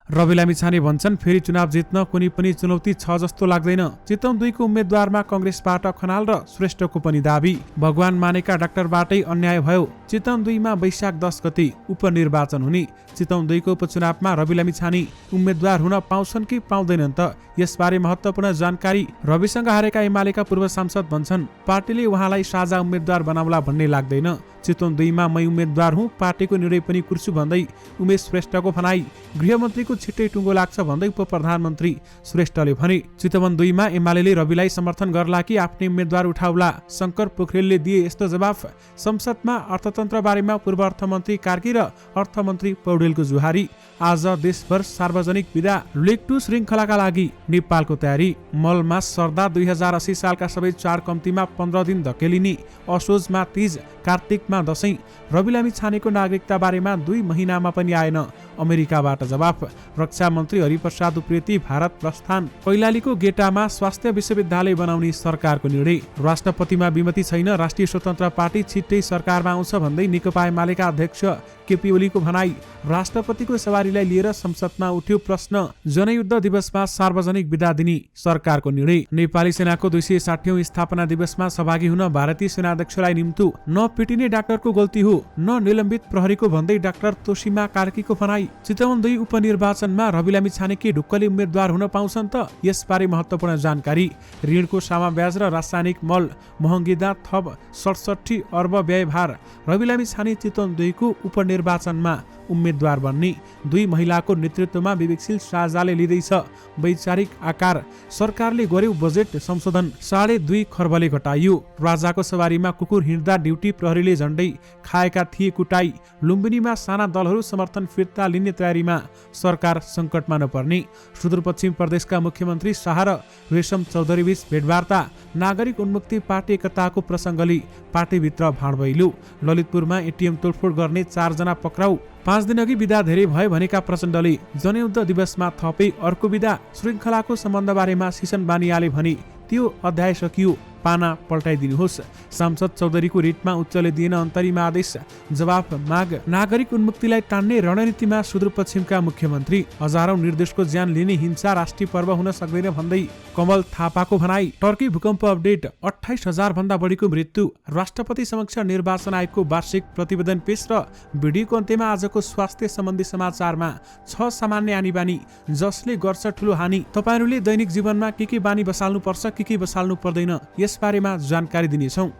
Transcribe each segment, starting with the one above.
रवि लामिछाने भन्छन् फेरि चुनाव जित्न कुनै पनि चुनौती छ जस्तो लाग्दैन। चितवन 2 को उम्मेद्वारमा कंग्रेसबाट खनाल र श्रेष्ठको पनि दाबी। भगवान मानेका डाक्टरबाटै अन्याय भयो। चितवन 2 मा वैशाख 10 गते उपनिर्वाचन हुने। चितवन 2 को उपचुनावमा रवि लामिछाने उम्मेद्वार हुन पाउँछन् कि पाउँदैनन् त? यसबारे महत्त्वपूर्ण जानकारी रविसँग हारेका एमालेका पूर्व सांसद भन्छन् पार्टीले उहाँलाई साझा उम्मेद्वार बनाउला भन्ने लाग्दैन। चितवन 2 मा मै उम्मेद्वार हुँ, पार्टीको निर्णय पनि कुर्छु भन्दै उमेश श्रेष्ठको भनाई। गृहमन्त्रीको छिट्टै टुङ्गो लाग्छ भन्दै उप प्रधानमन्त्री श्रेष्ठले भने। चितवन 2 मा एमालेले रविलाई समर्थन गर्ला कि आफ्नै उम्मेद्वार उठाउला? शंकर पोखरेलले दिए यस्तो जवाफ। संसदमा अर्थतन्त्र बारेमा पूर्व अर्थमन्त्री कार्की र अर्थमन्त्री पौडेलको जुहारी। आज देशभर सार्वजनिक बिदा। लिग 2 श्रृङ्खलाका लागि नेपालको तयारी। मलमास सर्दा 2080 सालका सबै चाड कम्तीमा 15 दिन धकेलिने। असोजमा तीज, कार्तिकमा दशैं। रवि लामिछानेको नागरिकता बारेमा 2 महिनामा पनि आएन अमेरिकाबाट जवाफ। रक्षा मन्त्री हरिप्रसाद उप्रेती भारत प्रस्थान। कैलालीको गेटामा स्वास्थ्य विश्वविद्यालय बनाउने सरकारको निर्णय। राष्ट्रपतिमा विमति छैन, राष्ट्रिय स्वतन्त्र पार्टी छिट्टै सरकारमा आउँछ भन्दै नेकपा एमालेका अध्यक्ष केपी ओलीको भनाई। राष्ट्रपतिको सवारीलाई लिएर संसदमा उठ्यो प्रश्न। जनयुद्ध दिवसमा सार्वजनिक बिदा दिने सरकारको निर्णय। नेपाली सेनाको 260औं स्थापना दिवसमा सहभागी हुन भारतीय सेनाध्यक्षलाई निम्तो। न पिटिने डाक्टरको गल्ती हो, न निलम्बित प्रहरीको भन्दै डाक्टर तोशीमा कार्कीको भनाई। चितवन 2 उपनिर्वाचनमा रवि लामिछानेकी ढुक्कले उम्मेद्वार हुन पाउँछन् त? यसबारे महत्त्वपूर्ण जानकारी। ऋणको सामाब्याज र रासायनिक मल महँगीदा थप 67 अर्ब व्ययभार। रवि लामिछाने चितवन 2 को उपनिर्वाचनमा उम्मेद्वार बन्ने। 2 महिलाको नेतृत्वमा विवेकशील साझाले लिँदैछ वैचारिक आकार। सरकारले गर्यो बजेट संशोधन, 2.5 खर्बले घटाइयो। राजाको सवारीमा कुकुर हिँड्दा ड्युटी प्रहरीले झण्डै खाएका थिए कुटाई। लुम्बिनीमा साना दलहरू समर्थन फिर्ता लिने तयारीमा, सरकार सङ्कटमा नपर्ने। सुदूरपश्चिम प्रदेशका मुख्यमन्त्री शाह र रेशम चौधरीबीच भेटवार्ता। नागरिक उन्मुक्ति पार्टी एकताको प्रसङ्गले पार्टीभित्र भाँडभैलो। ललितपुरमा एटिएम तोडफोड गर्ने 4 जना पक्राउ। 5 दिनअघि बिदा धेरै भयो भनेका प्रचण्डले जनयुद्ध दिवसमा थपे अर्को बिदा। श्रृङ्खलाको सम्बन्ध बारेमा सिसन बानियाले भने त्यो अध्याय सकियो, पाना पल्टाइदिनुहोस्। सांसद चौधरीको रिटमा उच्चले दिएन अन्तरिम आदेश। जवाफ माग। नागरिक उन्मुक्तिलाई टान्ने रणनीतिमा सुदूरपश्चिमका मुख्यमन्त्री। हजारौं निर्दोषको ज्यान लिने हिंसा राष्ट्रिय पर्व हुन सक्दैन भन्दै कमल थापाको भनाई। टर्की भूकम्प अपडेट। 28,000 भन्दा बढीको मृत्यु। राष्ट्रपति समक्ष निर्वाचन आयोगको वार्षिक प्रतिवेदन पेश र भिडियोको अन्त्यमा आजको स्वास्थ्य सम्बन्धी समाचारमा 6 सामान्य आनीबानी जसले गर्छ ठूलो हानि। तपाईहरूले दैनिक जीवनमा के बानी बसाल्नु पर्छ, के बसाल्नु पर्दैन, यसबारेमा जानकारी दिनेछौँ।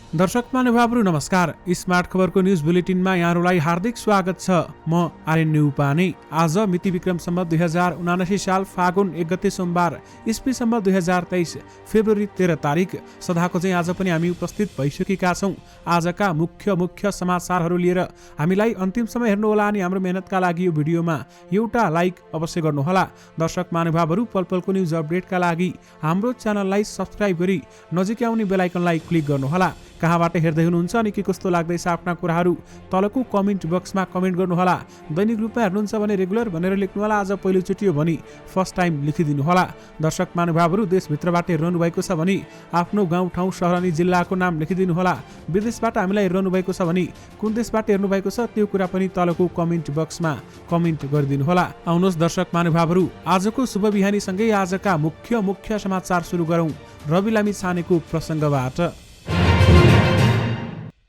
दर्शक महानुभावहरू नमस्कार। स्मार्ट खबरको न्युज बुलेटिनमा यहाँहरूलाई हार्दिक स्वागत छ। म आर्यन न्युपाने। आज मिति विक्रम सम्वत 2079 साल फागुन 1 गते सोमबार, इस्वी सम्वत 2023 फेब्रुअरी 13 तारिक। सदाको चाहिँ आज पनि हामी उपस्थित भइसकेका छौँ आजका मुख्य समाचारहरू लिएर। हामीलाई अन्तिमसम्म हेर्नुहोला अनि हाम्रो मेहनतका लागि यो भिडियोमा एउटा लाइक अवश्य गर्नुहोला। दर्शक महानुभावहरू पलपलको न्युज अपडेटका लागि हाम्रो च्यानललाई सब्स्क्राइब गरी नजिकै आउने बेल आइकनलाई क्लिक गर्नुहोला। कहाँबाट हेर्दै हुनुहुन्छ अनि के कस्तो लाग्दैछ आफ्ना कुराहरू तलको कमेन्ट बक्समा कमेन्ट गर्नुहोला। दैनिक रूपमा हेर्नुहुन्छ भने रेगुलर भनेर लेख्नुहोला। आज पहिलोचोटि हो भने फर्स्ट टाइम लेखिदिनुहोला। दर्शक महानुभावहरू देशभित्रबाट हेर्नु भएको छ भने आफ्नो गाउँ ठाउँ सहर अनि जिल्लाको नाम लेखिदिनुहोला। विदेशबाट हामीलाई हेर्नु भएको छ भने कुन देशबाट हेर्नु भएको छ त्यो कुरा पनि तलको कमेन्ट बक्समा कमेन्ट गरिदिनुहोला। आउनुहोस् दर्शक महानुभावहरू आजको शुभ बिहानीसँगै आजका मुख्य समाचार सुरु गरौँ रवि लामिछानेको प्रसङ्गबाट।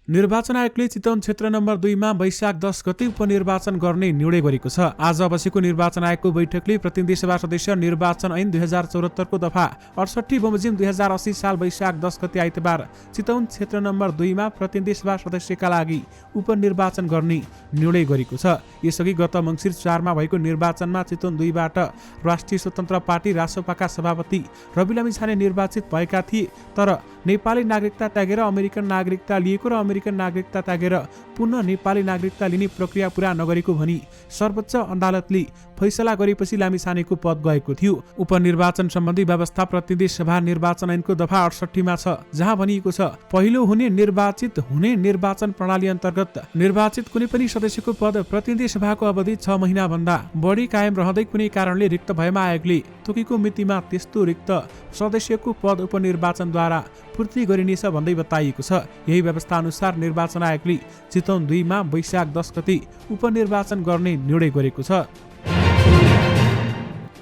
निर्वाचन आयोगले चितवन क्षेत्र नम्बर 2 मा वैशाख 10 गते उपनिर्वाचन गर्ने निर्णय गरेको छ। आज बसेको निर्वाचन आयोगको बैठकले प्रतिनिधि सभा सदस्य निर्वाचन ऐन 2074 को दफा 68 बमोजिम 2080 साल वैशाख 10 गते आइतबार चितवन क्षेत्र नम्बर 2 मा प्रतिनिधि सभा सदस्यका लागि उपनिर्वाचन गर्ने निर्णय गरेको छ। यसअघि गत मङ्सिर 4 मा भएको निर्वाचनमा चितवन 2 बाट राष्ट्रिय स्वतन्त्र पार्टी रासोपाका सभापति रवि लामिछाने निर्वाचित भएका थिए, तर नेपाली नागरिकता त्यागेर अमेरिकन नागरिकता लिएको र अमेरिकन नागरिकता त्यागेर पुनः नेपाली नागरिकता लिने प्रक्रिया पूरा नगरेको भनी सर्वोच्च अदालतले फैसला गरेपछि लामिछानेको पद गएको थियो। उपनिर्वाचन सम्बन्धी व्यवस्था प्रतिनिधि सभा निर्वाचन ऐनको दफा 68 मा छ, जहाँ भनिएको छ पहिलो हुने निर्वाचन प्रणाली अन्तर्गत निर्वाचित कुनै पनि सदस्यको पद प्रतिनिधि सभाको अवधि 6 महिना भन्दा बढी कायम रहँदै कुनै कारणले रिक्त भएमा आयोगले तोकेको मितिमा त्यस्तो रिक्त सदस्यको पद उपनिर्वाचनद्वारा पूर्ति गरिनेछ भन्दै बताइएको छ। यही व्यवस्था अनुसार निर्वाचन आयोगले चितवन 2 मा वैशाख 10 गते उपनिर्वाचन गर्ने निर्णय गरेको छ।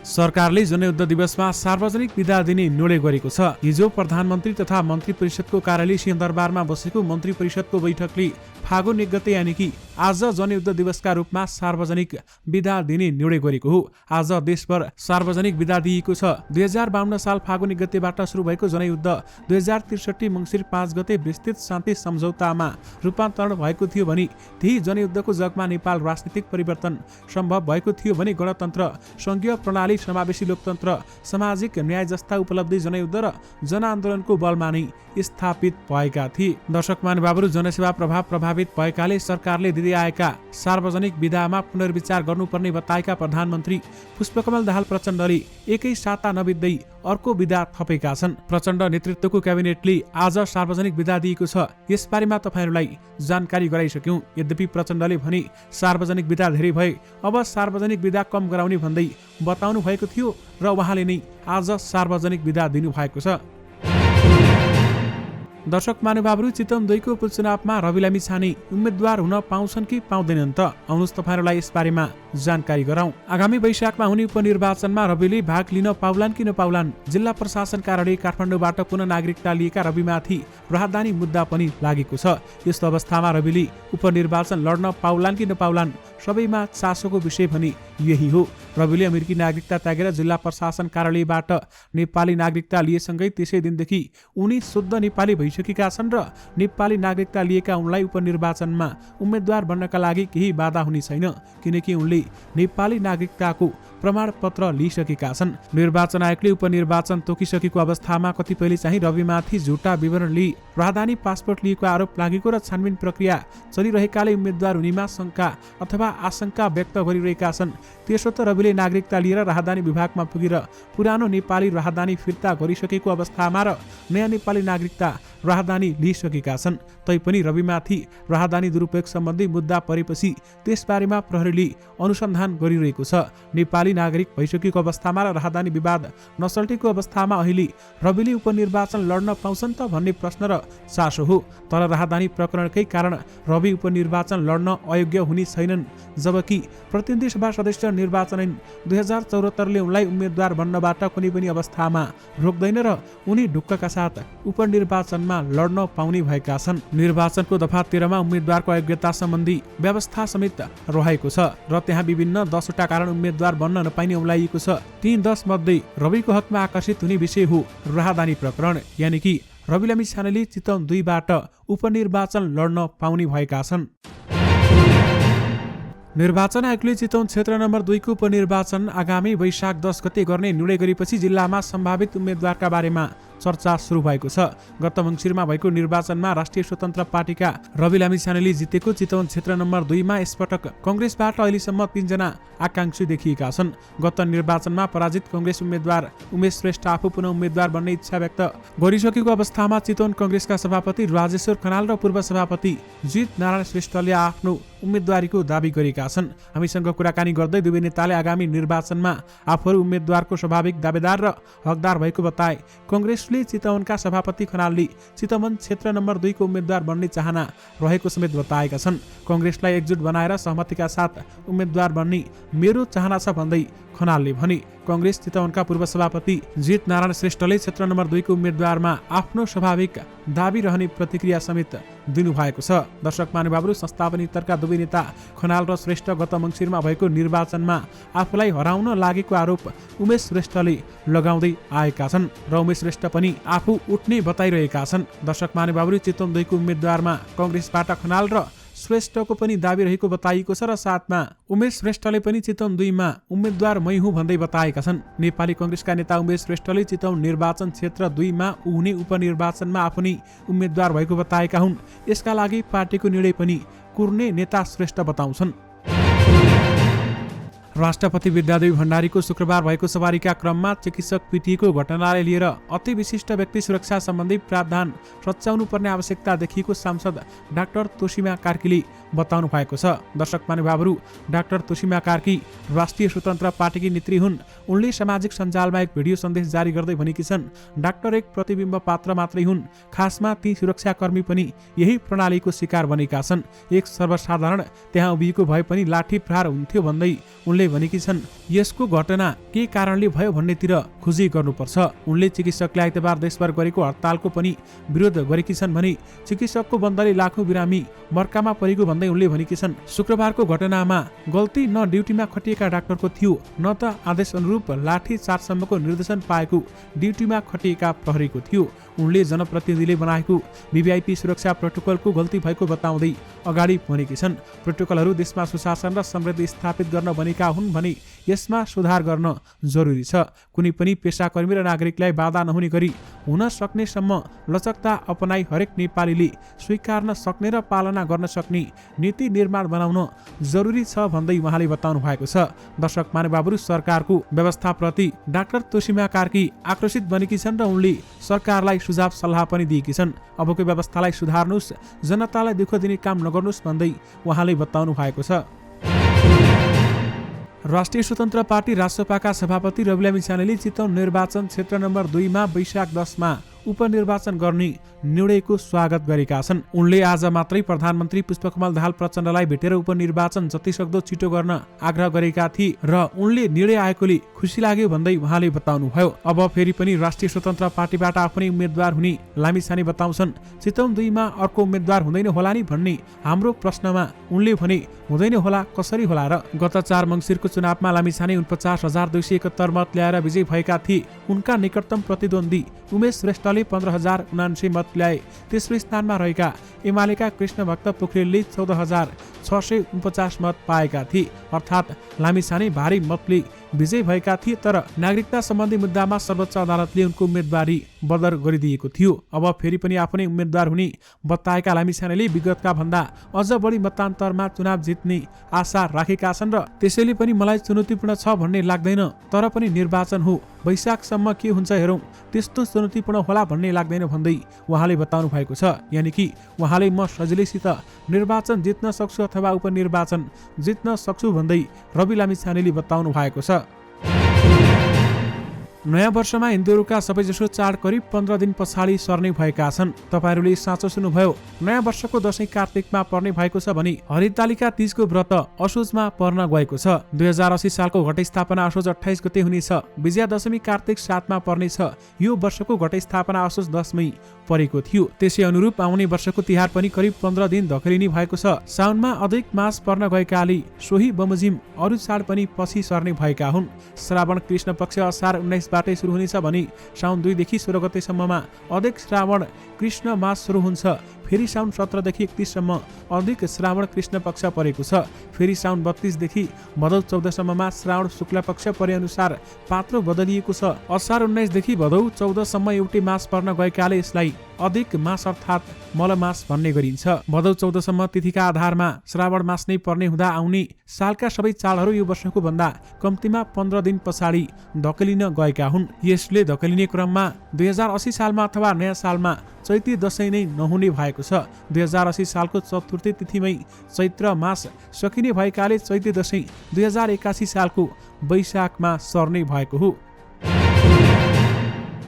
सरकारले जनयुद्ध दिवसमा सार्वजनिक बिदा दिने निर्णय गरेको छ। हिजो प्रधानमन्त्री तथा मन्त्री परिषदको कार्यालय सिंहदरबारमा बसेको मन्त्री परिषदको बैठकले फागुन 1 गते यानि कि आज जनयुद्ध दिवसका रूपमा सार्वजनिक बिदा दिने निर्णय गरेको हो। आज देशभर सार्वजनिक बिदा दिएको छ। 2052 साल फागुन 1 गतेबाट सुरु भएको जनयुद्ध 2063 मङ्सिर 5 गते विस्तृत शान्ति सम्झौतामा रूपान्तरण भएको थियो भने त्यही जनयुद्धको जगमा नेपाल राजनीतिक परिवर्तन सम्भव भएको थियो भने गणतन्त्र, संघीय प्रणाली, समावेशी लोकतन्त्र, सामाजिक न्याय जस्ता उपलब्धि जनयुद्ध र जनआन्दोलनको बलमा नै स्थापित भएका थिए। दर्शक महानुभावहरू, जनसेवा प्रभावित भएकाले सरकारले दिँदै आएका सार्वजनिक बिदामा पुनर्विचार गर्नुपर्ने बताएका प्रधानमन्त्री पुष्पकमल दाहाल प्रचण्डले एकै साता नबित्दै अर्को बिदा थपेका छन्। प्रचण्ड नेतृत्वको क्याबिनेटले आज सार्वजनिक बिदा दिएको छ। यसबारेमा तपाईहरुलाई जानकारी गराइसक्यौं। यद्यपि प्रचण्डले भने सार्वजनिक बिदा धेरै भए, अब सार्वजनिक बिदा कम गराउने भन्दै बताउनु भएको थियो र उहाँले नै आज सार्वजनिक बिदा दिनु भएको छ। दर्शक महानुभावहरू, चितवन 2 को उपचुनावमा रवि लामिछाने उम्मेद्वार हुन पाउँछन् कि पाउँदैनन् त? आउनुहोस् तपाईहरुलाई यसबारेमा जानकारी गराउँ। आगामी वैशाखमा हुने उपनिर्वाचनमा रविले भाग लिन पाउलान् कि नपाउलान्? जिल्ला प्रशासन कार्यालय काठमाडौँबाट पुनः नागरिकता लिएका रविमाथि राहदानी मुद्दा पनि लागेको छ। यस्तो अवस्थामा रविले उपनिर्वाचन लड्न पाउलान् कि नपाउलान्? सबैमा चासोको विषय भने यही हो। रविले अमेरिकी नागरिकता त्यागेर जिल्ला प्रशासन कार्यालयबाट नेपाली नागरिकता लिएसँगै त्यसै दिनदेखि उनी शुद्ध नेपाली भइसकेका छन् र नेपाली नागरिकता लिएका उनलाई उपनिर्वाचनमा उम्मेद्वार बन्नका लागि केही बाधा हुने छैन, किनकि उनले नेपाली नागरिकताको प्रमाणपत्र लिइसकेका छन्। निर्वाचन आयोगले उपनिर्वाचन तोकिसकेको अवस्थामा कतिपयले चाहिँ रविमाथि झुटा विवरण लिई राहदानी पासपोर्ट लिएको आरोप लागेको र छानबिन प्रक्रिया चलिरहेकाले उम्मेद्वार हुनेमा शंका अथवा आशंका व्यक्त गरिरहेका छन्। त्यसो त रविले नागरिकता लिएर राहदानी विभागमा पुगेर पुरानो नेपाली राहदानी फिर्ता गरिसकेको अवस्थामा र नयाँ नेपाली नागरिकता राहदानी लिइसकेका छन्। तैपनि रविमाथि राहदानी दुरुपयोग सम्बन्धी मुद्दा परेपछि त्यसबारेमा प्रहरीले अनुसन्धान गरिरहेको छ। नेपाली नागरिक भइसकेको अवस्थामा र राहदानी विवाद नसल्टेको अवस्थामा अहिले रविले उपनिर्वाचन लड्न पाउँछन् त भन्ने प्रश्न र चासो हो। तर राहदानी प्रकरणकै कारण रवि उपनिर्वाचन लड्न अयोग्य हुने छैनन्, जबकि प्रतिनिधि सभा सदस्य निर्वाचन ऐन 2074ले उनलाई उम्मेद्वार बन्नबाट कुनै पनि अवस्थामा रोक्दैन र उनी ढुक्कका साथ उपनिर्वाचनमा लड्न पाउने भएका छन्। निर्वाचनको दफा 13 मा उम्मेद्वारको अयोग्यता सम्बन्धी व्यवस्था समेत रहेको छ र त्यहाँ विभिन्न 10 वटा कारण उम्मेद्वार बन्न नपाइने उम्ल्याइएको छ। ती 10 मध्ये रविको हकमा आकर्षित हुने विषय हो राहदानी प्रकरण, यानि कि रवि लामिछानेले चितवन 2 बाट उपनिर्वाचन लड्न पाउने भएका छन्। निर्वाचन आयोगले चितवन क्षेत्र नम्बर 2 को उपनिर्वाचन आगामी वैशाख 10 गते गर्ने निर्णय गरेपछि जिल्लामा सम्भावित उम्मेद्वारका बारेमा चर्चा सुरु भएको छ। गत मङ्सिरमा भएको निर्वाचनमा राष्ट्रिय स्वतन्त्र पार्टीका रवि लामिछानेले जितेको चितवन क्षेत्र नम्बर 2 मा यसपटक कङ्ग्रेसबाट अहिलेसम्म 3 जना आकांक्षी देखिएका छन्। गत निर्वाचनमा पराजित कङ्ग्रेस उम्मेद्वार उमेश श्रेष्ठ आफू पुनः उम्मेद्वार बन्ने इच्छा व्यक्त गरिसकेको अवस्थामा चितवन कङ्ग्रेसका सभापति राजेश्वर खनाल र पूर्व सभापति जित नारायण श्रेष्ठले आफ्नो उम्मेद्वारीको दावी गरेका छन्। हामीसँग कुराकानी गर्दै दुवै नेताले आगामी निर्वाचनमा आफूहरू उम्मेद्वारको स्वाभाविक दावेदार र हकदार भएको बताए। कङ्ग्रेसले चितवनका सभापति खनालले चितवन क्षेत्र नम्बर 2 को उम्मेद्वार बन्ने चाहना रहेको समेत बताएका छन्। कङ्ग्रेसलाई एकजुट बनाएर सहमतिका साथ उम्मेद्वार बन्ने मेरो चाहना छ भन्दै खनालले भने। कङ्ग्रेस चितवनका पूर्व सभापति जित नारायण श्रेष्ठले क्षेत्र नम्बर 2 को उम्मेद्वारमा आफ्नो स्वाभाविक दावी रहने प्रतिक्रिया समेत दिनुभएको छ। दर्शक महानुभावहरू, संस्थापन स्तरका दुवै नेता खनाल र श्रेष्ठ गत मङ्सिरमा भएको निर्वाचनमा आफूलाई हराउन लागेको आरोप उमेश श्रेष्ठले लगाउँदै आएका छन् र उमेश श्रेष्ठ पनि आफू उठ्ने बताइरहेका छन्। दर्शक महानुभावहरू, चितवन 2 को उम्मेद्वारमा कङ्ग्रेसबाट खनाल र श्रेष्ठको पनि दावी रहेको बताइएको छ र साथमा उमेश श्रेष्ठले पनि चितवन 2 मा उम्मेद्वार मै हुँ भन्दै बताएका छन्। नेपाली कङ्ग्रेसका नेता उमेश श्रेष्ठले चितवन निर्वाचन क्षेत्र 2 मा हुने उपनिर्वाचनमा आफू नै उम्मेद्वार भएको बताएका हुन्। यसका लागि पार्टीको निर्णय पनि कुर्ने नेता श्रेष्ठ बताउँछन्। राष्ट्रपति विद्यादेवी भण्डारीको शुक्रबार भएको सवारीका क्रममा चिकित्सक पिटिएको घटनालाई लिएर अति विशिष्ट व्यक्ति सुरक्षा सम्बन्धी प्रावधान रच्याउनु पर्ने आवश्यकता देखिएको सांसद डाक्टर तोसीमा कार्कीले बताउनु भएको छ। दर्शक महानुभावहरू, डाक्टर तोसीमा कार्की राष्ट्रिय स्वतन्त्र पार्टीकी नेत्री हुन्। उनले सामाजिक सञ्जालमा एक भिडियो सन्देश जारी गर्दै भनेकी छन्, डाक्टर एक प्रतिबिम्ब पात्र मात्रै हुन्, खासमा ती सुरक्षाकर्मी पनि यही प्रणालीको शिकार बनेका छन्। एक सर्वसाधारण त्यहाँ उभिएको भए पनि लाठी प्रहार हुन्थ्यो भन्दै उनले भनेकी छन्, यसको घटना के कारणले भयो भन्नेतिर खोजी गर्नुपर्छ। उनले चिकित्सकले आइतबार देशभर गरेको हडतालको पनि विरोध गरेकी छन् भने चिकित्सकको बन्दले लाखौं बिरामी मर्कामा परेको भन्दै उनले भनेकी छन्, शुक्रबारको घटनामा गल्ती न ड्युटीमा खटिएका डाक्टरको थियो, न त आदेश अनुरूप लाठी चार्जसम्मको निर्देशन पाएको ड्युटीमा खटिएका प्रहरीको थियो। उनले जनप्रतिनिधिले बनाएको भिभिआइपी सुरक्षा प्रोटोकलको गल्ती भएको बताउँदै अगाडि भनेकी छन्, प्रोटोकलहरू देशमा सुशासन र समृद्धि स्थापित गर्न बनेका हुन् भने यसमा सुधार गर्न जरुरी छ। कुनै पनि पेसाकर्मी र नागरिकलाई बाधा नहुने गरी हुन सक्नेसम्म लचकता अपनाई हरेक नेपालीले स्वीकार्न सक्ने र पालना गर्न सक्ने नीति निर्माण बनाउन जरुरी छ भन्दै उहाँले बताउनु भएको छ। दर्शक महानुभावहरू, सरकारको व्यवस्थाप्रति डाक्टर तोसीमा कार्की आक्रोशित बनेकी छन् र उनले सरकारलाई सुझाव सल्लाह पनि दिएकी छन्। अबको व्यवस्थालाई सुधार्नुस्, जनतालाई दुःख दिने काम नगर्नुस् भन्दै उहाँले बताउनु भएको छ। राष्ट्रिय स्वतन्त्र पार्टी रासपाका सभापति रविलामी छानेले चितवन निर्वाचन क्षेत्र नम्बर 2 मा वैशाख 10 मा उपनिर्वाचन गर्ने निर्णयको स्वागत गरेका छन्। उनले आज मात्रै प्रधानमन्त्री पुष्पकमल दाहाल प्रचण्डलाई भेटेर उपनिर्वाचन जतिसक्दो छिटो गर्न आग्रह गरेका थिए र उनले निर्णय आएकोले खुसी लाग्यो भन्दै उहाँले बताउनुभयो। अब फेरि पनि राष्ट्रिय स्वतन्त्र पार्टीबाट आफ्नै उम्मेद्वार हुने लामिछाने बताउँछन्, चितवन 2 मा अर्को उम्मेद्वार हुँदैन होला नि भन्ने हाम्रो प्रश्नमा उनले भने, हुँदैन होला, कसरी होला र? गत 4 मङ्सिरको चुनावमा लामिछाने 49,271 मत ल्याएर विजयी भएका थिए। उनका निकटतम प्रतिद्वन्दी उमेश श्रेष्ठले 15,079 मत ल्याए। तेस्रो स्थानमा रहेका एमालेका कृष्ण भक्त पोखरेलले 14,649 मत पाएका थिए। अर्थात् लामिछाने भारी मतले विजयी भएका थिए, तर नागरिकता सम्बन्धी मुद्दामा सर्वोच्च अदालतले उनको उम्मेदवारी बदर गरिदिएको थियो। अब फेरि पनि आफ्नै उम्मेद्वार हुने बताएका लामिछानेले विगतका भन्दा अझ बढी मतान्तरमा चुनाव जित्ने आशा राखेका छन् र त्यसैले पनि मलाई चुनौतीपूर्ण छ भन्ने लाग्दैन, तर पनि निर्वाचन हो, वैशाखसम्म के हुन्छ हेरौँ, त्यस्तो चुनौतीपूर्ण होला भन्ने लाग्दैन भन्दै उहाँले बताउनु भएको छ। यानि कि उहाँले म सजिलैसित निर्वाचन जित्न सक्छु अथवा उपनिर्वाचन जित्न सक्छु भन्दै रवि लामिछानेले बताउनु भएको छ। नयाँ वर्षमा हिन्दूहरूका सबैजसो चाड करिब 15 दिन पछाडि सर्ने भएका छन्। तपाईहरूले साँचो सुन्नुभयो। नयाँ वर्षको दशैं कार्तिकमा पर्ने भएको छ भने हरितालिका तीजको व्रत असोजमा पर्न गएको छ। 2080 सालको घटस्थापना असोज 28 गते हुनेछ। विजयादशमी कार्तिक 7 मा पर्नेछ। यो वर्षको घटस्थापना असोज 10 मै परेको थियो। त्यसै अनुरूप आउने वर्षको तिहार पनि करिब 15 दिन धकेलिने भएको छ। साउनमा अधिक मास पर्न गएकाले सोही बमोजिम अरू चाड पनि पछि सर्ने भएका हुन्। श्रावण कृष्ण पक्ष असार 19 बाटै सुरु हुनेछ भने साउन 2 देखि 16 गतेसम्ममा अधिक श्रावण कृष्ण मास सुरु हुन्छ। फेरि साउन 17 देखि 31 सम्म अधिक श्रावण कृष्ण पक्ष परेको छ। फेरि साउन 32 देखि भदौ 14 सम्ममा श्रावण शुक्ल पक्ष परे अनुसार पात्रो बदलिएको छ। असार 19 देखि भदौ 14 सम्म एउटै मास पर्न गएकाले यसलाई अधिक मास अर्थात् मलमास भन्ने गरिन्छ। भदौ 14 सम्म तिथिका आधारमा श्रावण मास नै पर्ने हुँदा आउने सालका सबै चाडहरू यो वर्षको भन्दा कम्तीमा 15 दिन पछाडि धकेलिन गएका हुन्। यसले धकेलिने क्रममा 2080 सालमा अथवा नयाँ सालमा चैती दशैं नै नहुने भएको छ। 2080 सालको चतुर्थी तिथिमै चैत्र मास सकिने भएकाले चैती दशैं 2081 सालको वैशाखमा सर्ने भएको हो।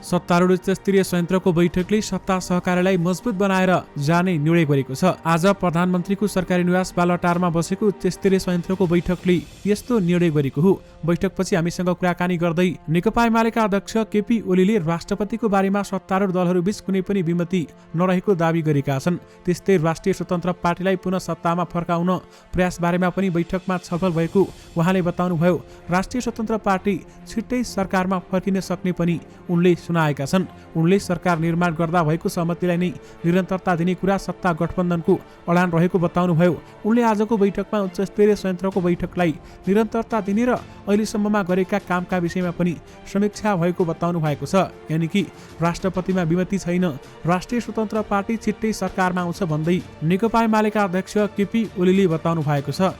सत्तारूढ उच्चस्तरीय संयन्त्रको बैठकले सत्ता सहकारीलाई मजबुत बनाएर जाने निर्णय गरेको छ। आज प्रधानमन्त्रीको सरकारी निवास बालुवाटारमा बसेको उच्चस्तरीय संयन्त्रको बैठकले यस्तो निर्णय गरेको हो। बैठकपछि हामीसँग कुराकानी गर्दै नेकपा एमालेका अध्यक्ष केपी ओलीले राष्ट्रपतिको बारेमा सत्तारूढ दलहरूबीच कुनै पनि विमति नरहेको दावी गरेका छन्। त्यस्तै राष्ट्रिय स्वतन्त्र पार्टीलाई पुनः सत्तामा फर्काउन प्रयास बारेमा पनि बैठकमा छलफल भएको उहाँले बताउनुभयो। राष्ट्रिय स्वतन्त्र पार्टी छिट्टै सरकारमा फर्किन सक्ने पनि उनले सुनाएका छन्। उनले सरकार निर्माण गर्दा भएको सहमतिलाई नै निरन्तरता दिने कुरा सत्ता गठबन्धनको अडान रहेको बताउनुभयो। उनले आजको बैठकमा उच्चस्तरीय संयन्त्रको बैठकलाई निरन्तरता दिने र अहिलेसम्ममा गरेका कामका विषयमा पनि समीक्षा भएको बताउनु भएको छ। यानि कि राष्ट्रपतिमा विमति छैन, राष्ट्रिय स्वतन्त्र पार्टी छिट्टै सरकारमा आउँछ भन्दै नेकपा एमालेका अध्यक्ष केपी ओलीले बताउनु भएको छ।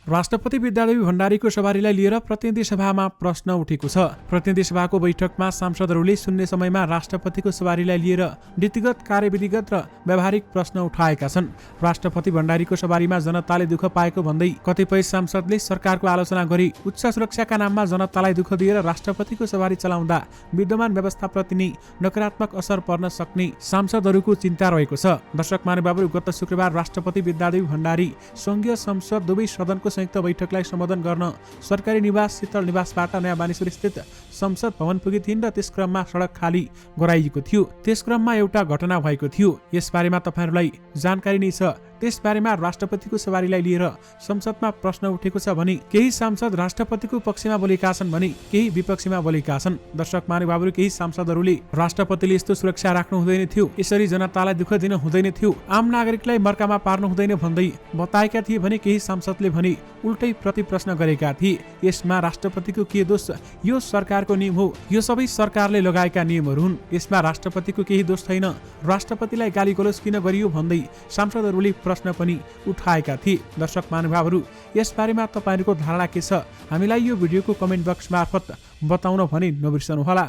राष्ट्रपति विद्यादेवी भण्डारीको सवारीलाई लिएर प्रतिनिधि सभामा प्रश्न उठेको छ। प्रतिनिधि सभाको बैठकमा सांसदहरूले शून्य समयमा राष्ट्रपतिको सवारीलाई लिएर नीतिगत, कार्यविधिगत र व्यावहारिक प्रश्न उठाएका छन्। राष्ट्रपति भण्डारीको सवारीमा जनताले दुःख पाएको भन्दै कतिपय सांसदले सरकारको आलोचना गरी उच्च सुरक्षाका नाममा जनतालाई दुःख दिएर राष्ट्रपतिको सवारी चलाउँदा विद्यमान व्यवस्थाप्रति नै नकारात्मक असर पर्न सक्ने सांसदहरूको चिन्ता रहेको छ। दर्शक महानुभावहरू, गत शुक्रबार राष्ट्रपति विद्यादेवी भण्डारी संघीय संसद दुवै सदनको संयुक्त बैठकलाई सम्बोधन गर्न सरकारी निवास शीतल निवासबाट नयाँ बानेश्वर स्थित संसद भवन पुगी थिइन् र त्यस क्रममा सडक खाली गराइएको थियो। त्यस क्रममा एउटा घटना भएको थियो। यसबारेमा तपाईहरुलाई जानकारी नै छ। त्यसबारेमा राष्ट्रपतिको सवारीलाई लिएर संसदमा प्रश्न उठेको छ भने केही सांसद राष्ट्रपतिको पक्षमा बोलेका छन् भने केही विपक्षमा बोलेका छन्। दर्शक महानुभावहरू, केही सांसदहरूले राष्ट्रपतिले यस्तो सुरक्षा राख्नु हुँदैन थियो, यसरी जनतालाई दुःख दिन हुँदैन थियो, आम नागरिकलाई मर्कामा पार्नु हुँदैन भन्दै बताएका थिए भने केही सांसदले भने उल्टै प्रति प्रश्न गरेका थिए। यसमा राष्ट्रपतिको के दोष? यो सरकारको नियम हो, यो सबै सरकारले लगाएका नियमहरू हुन्, यसमा राष्ट्रपतिको केही दोष छैन, राष्ट्रपतिलाई गाली गलोच किन गरियो भन्दै सांसदहरूले प्रश्न पनि उठाएका थिए। दर्शक महानुभावहरू, यसबारेमा तपाईहरूको धारणा के छ? हामीलाई यो भिडियोको कमेन्ट बक्स मार्फत बताउन भने नबिर्सनुहोला।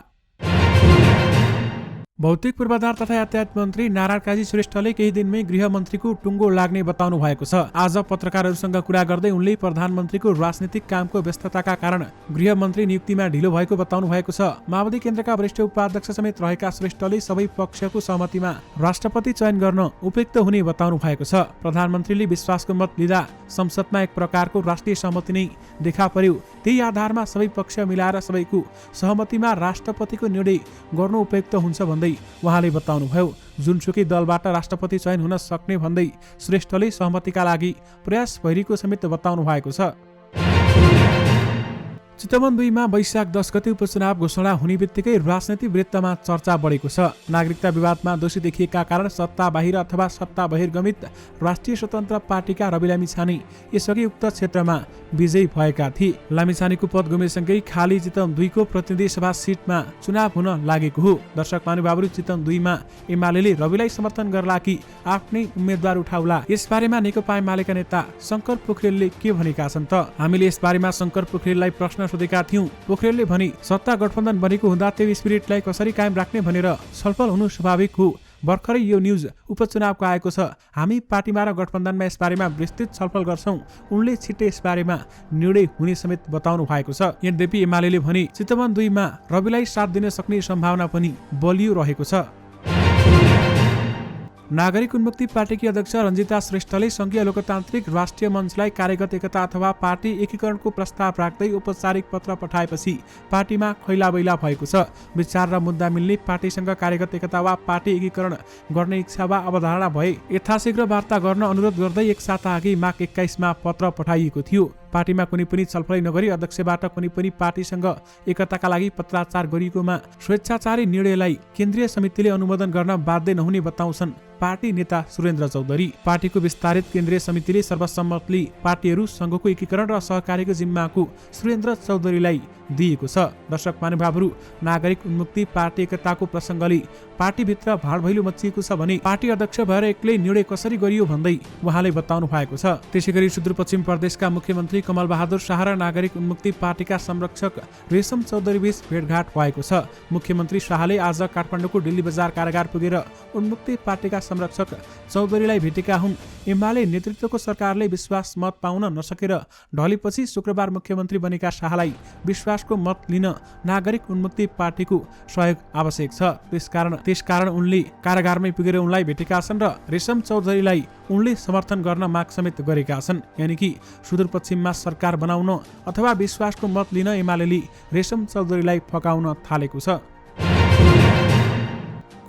भौतिक पूर्वाधार तथा यातायात मन्त्री नारायण काजी श्रेष्ठले केही दिनमै गृहमन्त्रीको टुङ्गो लाग्ने बताउनु भएको छ। आज पत्रकारहरूसँग कुरा गर्दै उनले प्रधानमन्त्रीको राजनीतिक कामको व्यस्तताका कारण गृहमन्त्री नियुक्तिमा ढिलो भएको बताउनु भएको छ। माओवादी केन्द्रका वरिष्ठ उपाध्यक्ष समेत रहेका श्रेष्ठले सबै पक्षको सहमतिमा राष्ट्रपति चयन गर्न उपयुक्त हुने बताउनु भएको छ। प्रधानमन्त्रीले विश्वासको मत लिँदा संसदमा एक प्रकारको राष्ट्रिय सहमति नै देखा पर्यो। त्यही आधारमा सबै पक्ष मिलाएर सबैको सहमतिमा राष्ट्रपतिको निर्णय गर्नु उपयुक्त हुन्छ भन्दै उहाँले बताउनुभयो। जुनसुकै दलबाट राष्ट्रपति चयन हुन सक्ने भन्दै श्रेष्ठले सहमतिका लागि प्रयास भइरहेको समेत बताउनु भएको छ। चितवन 2 मा वैशाख 10 गते उपचुनाव घोषणा हुने बित्तिकै राजनैतिक वृत्तमा चर्चा बढेको छ। नागरिकता विवादमा दोषी देखिएका कारण सत्ता बाहिर अथवा सत्ता बहिर्गमित राष्ट्रिय स्वतन्त्र पार्टीका रवि लामिछाने यसअघि उक्त क्षेत्रमा विजयी भएका थिए। लामिछानेको पद गुमेसँगै खाली चितवन 2 को प्रतिनिधि सभा सिटमा चुनाव हुन लागेको हो। दर्शक महानुभावहरू, चितवन 2 मा एमाले रविलाई समर्थन गर्ला कि आफ्नै उम्मेद्वार उठाउला, यसबारेमा नेकपा एमालेका नेता शंकर पोखरेलले के भनेका छन् त? हामीले यसबारेमा शंकर पोखरेललाई प्रश्न सोधेका थियौं। पोखरेलले भने सत्ता गठबन्धन बनेको हुँदा त्यो स्पिरिटलाई कसरी कायम राख्ने भनेर छलफल हुनु स्वाभाविक हो। भर्खरै यो न्युज उपचुनावको आएको छ। हामी पार्टीमा र गठबन्धनमा यसबारेमा विस्तृत छलफल गर्छौं। उनले छिट्टै यसबारेमा निर्णय हुने समेत बताउनु भएको छ। यद्यपि एमाले भने चितवन 2 मा रविलाई साथ दिन सक्ने सम्भावना पनि बलियो रहेको छ। नागरिक उन्मुक्ति पार्टीकी अध्यक्ष रञ्जिता श्रेष्ठले संघीय लोकतान्त्रिक राष्ट्रिय मञ्चलाई कार्यगत एकता अथवा पार्टी एकीकरणको प्रस्ताव राख्दै औपचारिक पत्र पठाएपछि पार्टीमा खैलाबैला भएको छ। विचार र मुद्दा मिल्ने पार्टीसँग कार्यगत एकता वा पार्टी एकीकरण गर्ने इच्छा वा अवधारणा भए यथाशीघ्र वार्ता गर्न अनुरोध गर्दै एक साता अघि माघ 21 मा पत्र पठाइएको थियो। पार्टीमा कुनै पनि छलफल नगरी अध्यक्षबाट कुनै पनि पार्टीसँग एकताका लागि पत्राचार गरिएकोमा स्वेच्छाचारी निर्णयलाई केन्द्रीय समितिले अनुमोदन गर्न बाध्य नहुने बताउँछन् पार्टी नेता सुरेन्द्र चौधरी। पार्टीको विस्तारित केन्द्रीय समितिले सर्वसम्मतले पार्टीहरू संघको एकीकरण र सहकारीको जिम्माको सुरेन्द्र चौधरीलाई दिएको छ। दर्शक महानुभावहरू, नागरिक उन्मुक्ति पार्टी एकताको प्रसङ्गले पार्टीभित्र भाडभैलो मचिएको छ भने पार्टी अध्यक्ष भएर एक्लै निर्णय कसरी गरियो भन्दै उहाँले बताउनु भएको छ। त्यसैगरी सुदूरपश्चिम प्रदेशका मुख्यमन्त्री कमल बहादुर शाह र नागरिक उन्मुक्ति पार्टीका संरक्षक रेशम चौधरी बीच भेटघाट भएको छ। मुख्यमन्त्री शाहले आज काठमाडौँको दिल्ली बजार कारागार पुगेर उन्मुक्ति पार्टीका संरक्षक चौधरीलाई भेटेका हुन्। एमाले नेतृत्वको सरकारले विश्वास मत पाउन नसकेर ढलेपछि शुक्रबार मुख्यमन्त्री बनेका शाहलाई विश्वासको मत लिन नागरिक उन्मुक्ति पार्टीको सहयोग आवश्यक छ। त्यसकारण उनले कारागारमै पुगेर उनलाई भेटेका छन् र रेशम चौधरीलाई उनले समर्थन गर्न माग समेत गरेका छन्। यानि कि सुदूरपश्चिममा सरकार बनाउन अथवा विश्वासको मत लिन एमालेले रेशम चौधरीलाई फकाउन थालेको छ।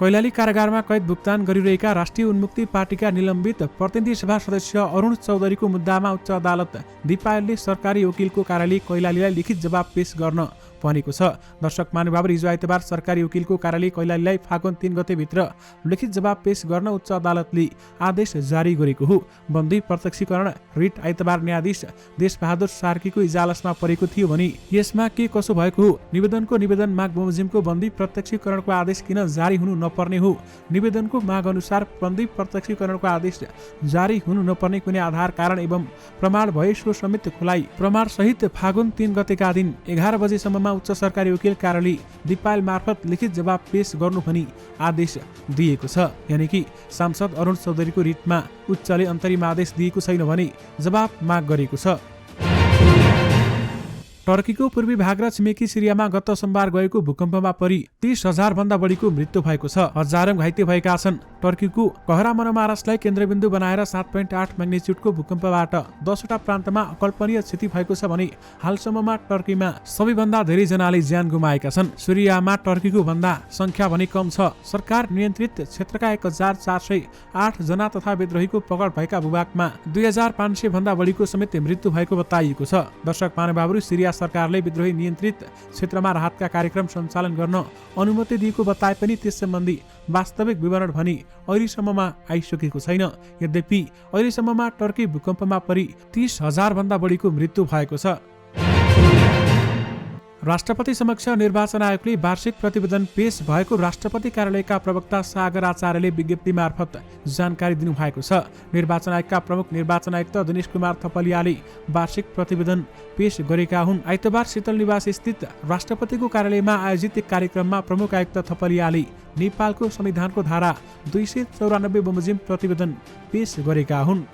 कैलाली कारागारमा कैद भुक्तान गरिरहेका राष्ट्रिय उन्मुक्ति पार्टीका निलम्बित प्रतिनिधि सभा सदस्य अरुण चौधरीको मुद्दामा उच्च अदालत दिपायलले सरकारी वकिलको कार्यालय कैलालीलाई लिखित जवाब पेश गर्न भनेको छ। दर्शक महानुभाव, हिजो आइतबार सरकारी वकिलको कार्यालय कैलालीलाई फागुन 3 गतेभित्र लिखित जवाब पेश गर्न उच्च अदालतले आदेश जारी गरेको हो। बन्दी प्रत्यक्षीकरण रिट आइतबार न्यायाधीश देशबहादुर सार्कीको इजालसमा परेको थियो भने यसमा के कसो भएको हो? निवेदन माग बमोजिमको बन्दी प्रत्यक्षीकरणको आदेश किन जारी हुनु नपर्ने हो? निवेदनको माग अनुसार बन्दी प्रत्यक्षीकरणको आदेश जारी हुनु नपर्ने कुनै आधार कारण एवं प्रमाण भए सो समेत खुलाई प्रमाण सहित फागुन 3 गतेका दिन 11 बजेसम्ममा उच्च सरकारी वकिल कार्यालय दिपायल मार्फत लिखित जवाब पेश गर्नु भनी आदेश दिएको छ। यानि कि सांसद अरुण चौधरीको रिटमा उच्चले अन्तरिम आदेश दिएको छैन भने जवाब माग गरेको छ। टर्कीको पूर्वी भाग र छिमेकी सिरियामा गत सोमबार गएको भूकम्पमा परि 30,000 भन्दा बढीको मृत्यु भएको छ। हजारौं घाइते भएका छन्। टर्कीको कहरामनमारसलाई केन्द्रबिन्दु बनाएर 7.8 म्याग्निच्युडको भूकम्पबाट 10वटा प्रान्तमा अकल्पनीय क्षति भएको छ भने हालसम्ममा टर्कीमा सबैभन्दा धेरै जनाले ज्यान गुमाएका छन्। सिरियामा टर्कीको भन्दा संख्या भने कम छ। सरकार नियन्त्रित क्षेत्रका 1408 जना तथा विद्रोहीको पकड भएका भूभागमा 2500 भन्दा बढीको समेत मृत्यु भएको बताइएको छ। दर्शक महानुभावहरू, सिरिया सरकारले विद्रोही नियन्त्रित क्षेत्रमा राहतका कार्यक्रम सञ्चालन गर्न अनुमति दिएको बताए पनि त्यस सम्बन्धी वास्तविक विवरण भने अहिलेसम्ममा आइसकेको छैन। यद्यपि अहिलेसम्ममा टर्की भूकम्पमा परि 30,000 भन्दा बढीको मृत्यु भएको छ। राष्ट्रपति समक्ष निर्वाचन आयोगले वार्षिक प्रतिवेदन पेश भएको राष्ट्रपति कार्यालयका प्रवक्ता सागर आचार्यले विज्ञप्ति मार्फत जानकारी दिनुभएको छ। निर्वाचन आयोगका प्रमुख निर्वाचन आयुक्त दिनेश कुमार थपलियाले वार्षिक प्रतिवेदन पेश गरेका हुन्। आइतबार शीतल निवास स्थित राष्ट्रपतिको कार्यालयमा आयोजित एक कार्यक्रममा प्रमुख आयुक्त थपलियाले नेपालको संविधानको धारा 294 बमोजिम प्रतिवेदन पेश गरेका हुन्।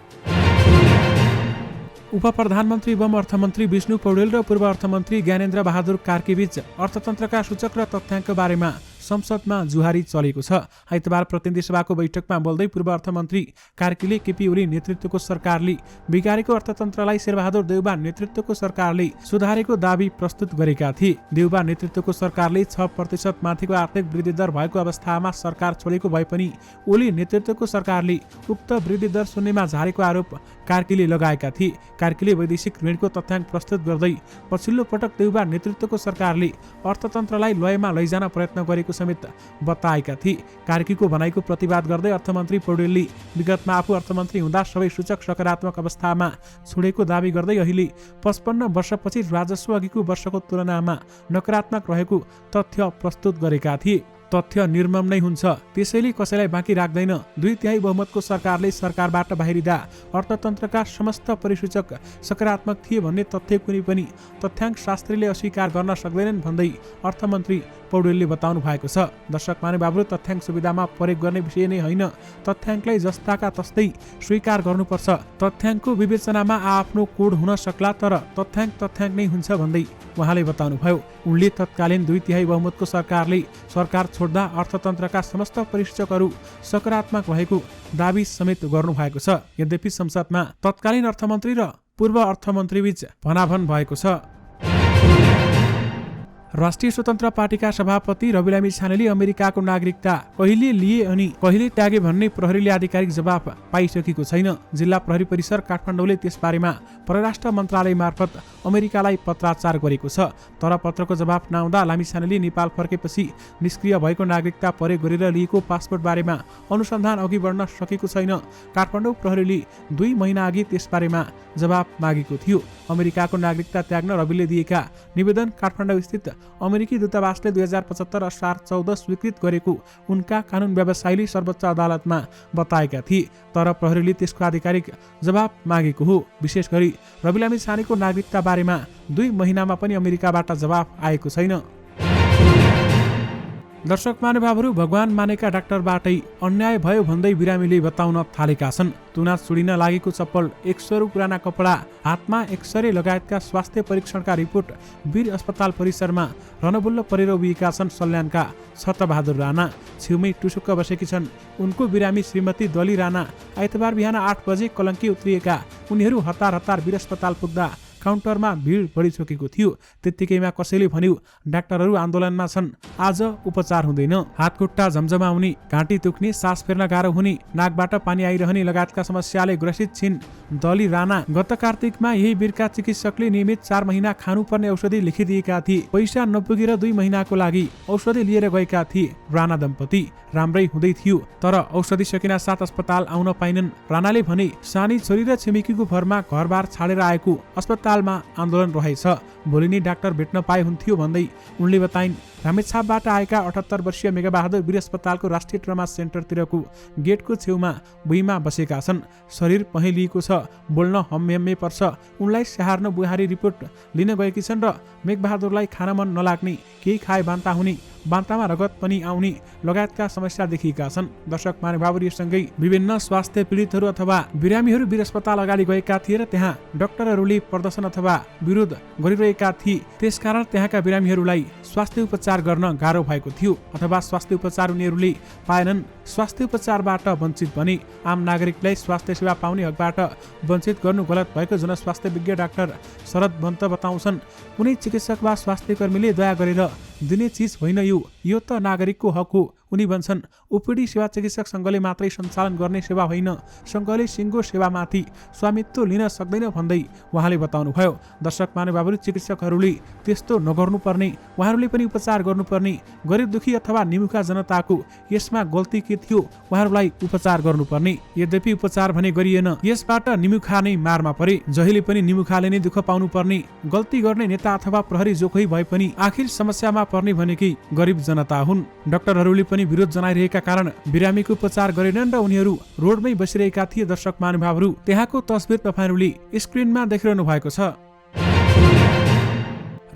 उप प्रधानमन्त्री एवं अर्थमन्त्री विष्णु पौडेल र पूर्व अर्थमन्त्री ज्ञानेन्द्र बहादुर कार्कीबीच अर्थतन्त्रका सूचक र तथ्याङ्क बारेमा संसदमा जुहारी चलेको छ। आइतबार प्रतिनिधि सभाको बैठकमा बोल्दै पूर्व अर्थमन्त्री कार्कीले केपी ओली नेतृत्वको सरकारले बिगारेको अर्थतन्त्रलाई शेरबहादुर देउबा नेतृत्वको सरकारले सुधारेको दावी प्रस्तुत गरेका थिए। देउबा नेतृत्वको सरकारले 6% माथिको आर्थिक वृद्धि दर भएको अवस्थामा सरकार छोडेको भए पनि ओली नेतृत्वको सरकारले उक्त वृद्धि दर शून्यमा झारेको आरोप कार्कीले लगाएका थिए। कार्कीले वैदेशिक ऋणको तथ्याङ्क प्रस्तुत गर्दै पछिल्लो पटक देउबा नेतृत्वको सरकारले अर्थतन्त्रलाई लयमा लैजान प्रयत्न गरेको समेत बताएका थिए। कार्कीको भनाइको प्रतिवाद गर्दै अर्थमन्त्री पौडेलले विगतमा आफू अर्थमन्त्री हुँदा सबै सूचक सकारात्मक अवस्थामा छोडेको दावी गर्दै अहिले 55 वर्षपछि राजस्व अघिको वर्षको तुलनामा नकारात्मक रहेको तथ्य प्रस्तुत गरेका थिए। तथ्य निर्मम नै हुन्छ, त्यसैले कसैलाई बाँकी राख्दैन। 2/3 बहुमतको सरकारले सरकारबाट बाहिरिँदा अर्थतन्त्रका समस्त परिसूचक सकारात्मक थिए भन्ने तथ्य कुनै पनि तथ्याङ्क शास्त्रीले अस्वीकार गर्न सक्दैनन् भन्दै अर्थमन्त्री पौडेलले बताउनु भएको छ। दर्शक महानुभावहरू, तथ्याङ्क सुविधामा प्रयोग गर्ने विषय नै होइन, तथ्याङ्कलाई जस्ताका तस्तै स्वीकार गर्नुपर्छ। तथ्याङ्कको विवेचनामा आफ्नो कोड हुन सक्ला, तर तथ्याङ्क नै हुन्छ भन्दै उहाँले बताउनुभयो। उनले तत्कालीन 2/3 बहुमतको सरकारले सरकार छोड्दा अर्थतन्त्रका समस्त परिसूचकहरू सकारात्मक भएको दावी समेत गर्नुभएको छ। यद्यपि संसदमा तत्कालीन अर्थमन्त्री र पूर्व अर्थमन्त्रीबीच भनाभन भएको छ। राष्ट्रिय स्वतन्त्र पार्टीका सभापति रविलामी छानेले अमेरिकाको नागरिकता कहिले लिए अनि कहिले त्यागे भन्ने प्रहरीले आधिकारिक जवाफ पाइसकेको छैन। जिल्ला प्रहरी परिसर काठमाडौँले त्यसबारेमा परराष्ट्र मन्त्रालय मार्फत अमेरिकालाई पत्राचार गरेको छ। तर पत्रको जवाफ नआउँदा लामी छानेले नेपाल फर्केपछि निष्क्रिय भएको नागरिकता प्रयोग गरेर लिएको पासपोर्ट बारेमा अनुसन्धान अघि बढ्न सकेको छैन। काठमाडौँ प्रहरीले 2 महिना अघि त्यसबारेमा जवाफ मागेको थियो। अमेरिकाको नागरिकता त्याग्न रविले दिएका निवेदन काठमाडौँ स्थित अमेरिकी दूतावासले 2075 असार 14 स्वीकृत गरेको उनका कानुन व्यवसायीले सर्वोच्च अदालतमा बताएका थिए। तर प्रहरीले त्यसको आधिकारिक जवाब मागेको हो। विशेष गरी रविलामी छानेको नागरिकता बारेमा 2 महिनामा पनि अमेरिकाबाट जवाफ आएको छैन। दर्शक महानुभावहरू, भगवान मानेका डाक्टरबाटै अन्याय भयो भन्दै बिरामीले बताउन थालेका छन्। तुना चुडिन लागेको चप्पल, 100 पुराना कपडा, हातमा एक्सरे लगायतका स्वास्थ्य परीक्षणका रिपोर्ट वीर अस्पताल परिसरमा रणबुल्ल परेर उभिएका छन् सल्यानका छत्रबहादुर राणा। छेउमै टुसुक्क बसेकी छन् उनको बिरामी श्रीमती दली राणा। आइतबार बिहान 8 बजे कलङ्की उत्रिएका उनीहरू हतार वीर अस्पताल पुग्दा काउन्टरमा भिड बढिसकेको थियो। त्यत्तिकैमा कसैले भन्यो डाक्टरहरू आन्दोलनमा छन्, आज उपचार हुँदैन। हातखुट्टा झमझमाउने, घाँटी दुख्ने, सास फेर्न गाह्रो हुने, नाकबाट पानी आइरहने लगायतका समस्याले ग्रसित छिन् दली राणा। गत कार्तिकमा यही वीरका चिकित्सकले नियमित 4 महिना खानुपर्ने औषधि लेखिदिएका थिए। पैसा नपुगेर 2 महिनाको लागि औषधि लिएर गएका थिए राणा दम्पति। राम्रै हुँदै थियो, तर औषधि सकिन साथ अस्पताल आउन पाइनन्। राणाले भने सानी छोरी र छिमेकीको भरमा घरबार छाडेर आएको, अस्पतालमा आन्दोलन रहेछ, भोलि नै डाक्टर भेट्न पाए हुन्थ्यो भन्दै उनले बताइन्। रामेछापबाट आएका 78 वर्षीय मेघबहादुर वीर अस्पतालको राष्ट्रिय ट्रमा सेन्टरतिरको गेटको छेउमा भुइँमा बसेका छन्। शरीर पहेलिएको छ, बोल्न हम्मे पर्छ। उनलाई स्याहार्न बुहारी रिपोर्ट लिन गएकी छन् र मेघबहादुरलाई खान मन नलाग्ने, केही खाए बान्ता हुने, बान्तामा रगत पनि आउने लगायतका समस्या देखिएका छन्। दर्शक महानुभावहरूसँगै विभिन्न स्वास्थ्य पीडितहरू अथवा बिरामीहरू वीर अस्पताल अगाडि गएका थिए र त्यहाँ डाक्टरहरूले प्रदर्शन अथवा विरोध गरिरहेका थिए। त्यसकारण त्यहाँका बिरामीहरूलाई स्वास्थ्य उपचार गर्न गाह्रो भएको थियो अथवा स्वास्थ्य उपचार उनीहरूले पाएनन्। स्वास्थ्य उपचारबाट वञ्चित बने। आम नागरिकलाई स्वास्थ्य सेवा पाउने हकबाट वञ्चित गर्नु गलत भएको जनस्वास्थ्य विज्ञ डाक्टर शरद बन्त बताउँछन्। कुनै चिकित्सक वा स्वास्थ्य कर्मीले दया गरेर दिने चिज होइन, यो त नागरिकको हक हो। उनी भन्छन् ओपिडी सेवा चिकित्सक सङ्घले मात्रै सञ्चालन गर्ने सेवा होइन, सङ्घले सिङ्गो सेवामाथि स्वामित्व लिन सक्दैन भन्दै उहाँले बताउनुभयो। दर्शक महानुभावहरू, चिकित्सकहरूले त्यस्तो नगर्नुपर्ने, उहाँहरूले पनि उपचार गर्नुपर्ने, गरिब दुखी अथवा निमुखा जनताको यसमा गल्ती के थियो, उहाँहरूलाई उपचार गर्नुपर्ने। यद्यपि उपचार भने गरिएन, यसबाट निमुखा नै मारमा परे। जहिले पनि निमुखाले नै दुःख पाउनुपर्ने, गल्ती गर्ने नेता अथवा प्रहरी जो कोही भए पनि आखिर समस्यामा पर्ने भनेकै गरिब जनता हुन्। डाक्टरहरूले पनि विरोध जनाइरहेका कारण बिरामीको उपचार गरेनन् र उनीहरू रोडमै बसिरहेका थिए। दर्शक महानुभावहरू, त्यहाँको तस्बिर तपाईहरूले स्क्रिनमा देखिरहनु भएको छ।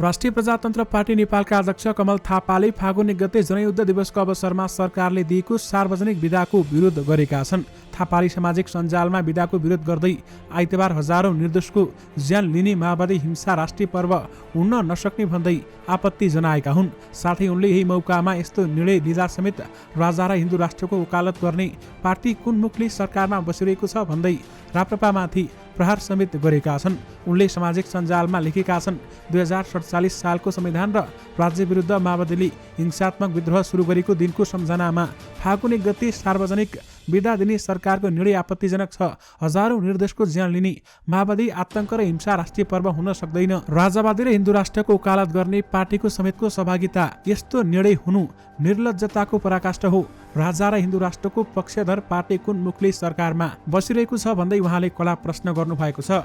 राष्ट्रिय प्रजातन्त्र पार्टी नेपालका अध्यक्ष कमल थापाले फागुन 1 गते जनयुद्ध दिवसको अवसरमा सरकारले दिएको सार्वजनिक बिदाको विरोध गरेका छन्। थापाले सामाजिक सञ्जालमा बिदाको विरोध गर्दै आइतबार हजारौं निर्दोषको ज्यान लिने माओवादी हिंसा राष्ट्रिय पर्व हुन नसक्ने भन्दै आपत्ति जनाएका हुन्। साथै उनले यही मौकामा यस्तो निर्णय लिँदा समेत राजा र हिन्दू राष्ट्रको वकालत गर्ने पार्टी कुन मुखले सरकारमा बसिरहेको छ भन्दै राप्रपामाथि प्रहार समेत गरेका छन्। उनले सामाजिक सञ्जालमा लेखेका छन्, 2047 सालको संविधान र राज्य विरुद्ध माओवादीले हिंसात्मक विद्रोह सुरु गरेको दिनको सम्झनामा फागुन 1 गते सार्वजनिक बिदा दिने सरकारको निर्णय आपत्तिजनक छ। हजारौं निर्दोषको ज्यान लिने माओवादी आतंक र हिंसा राष्ट्रिय पर्व हुन सक्दैन। राजावादी र हिन्दू राष्ट्रको वकालत गर्ने पार्टीको समेतको सहभागिता यस्तो निर्णय हुनु निर्लज्जताको पराकाष्ठ हो। राजा र हिन्दू राष्ट्रको पक्षधर पार्टी कुन मुखले सरकारमा बसिरहेको छ भन्दै उहाँले कडा प्रश्न गर्नुभएको छ।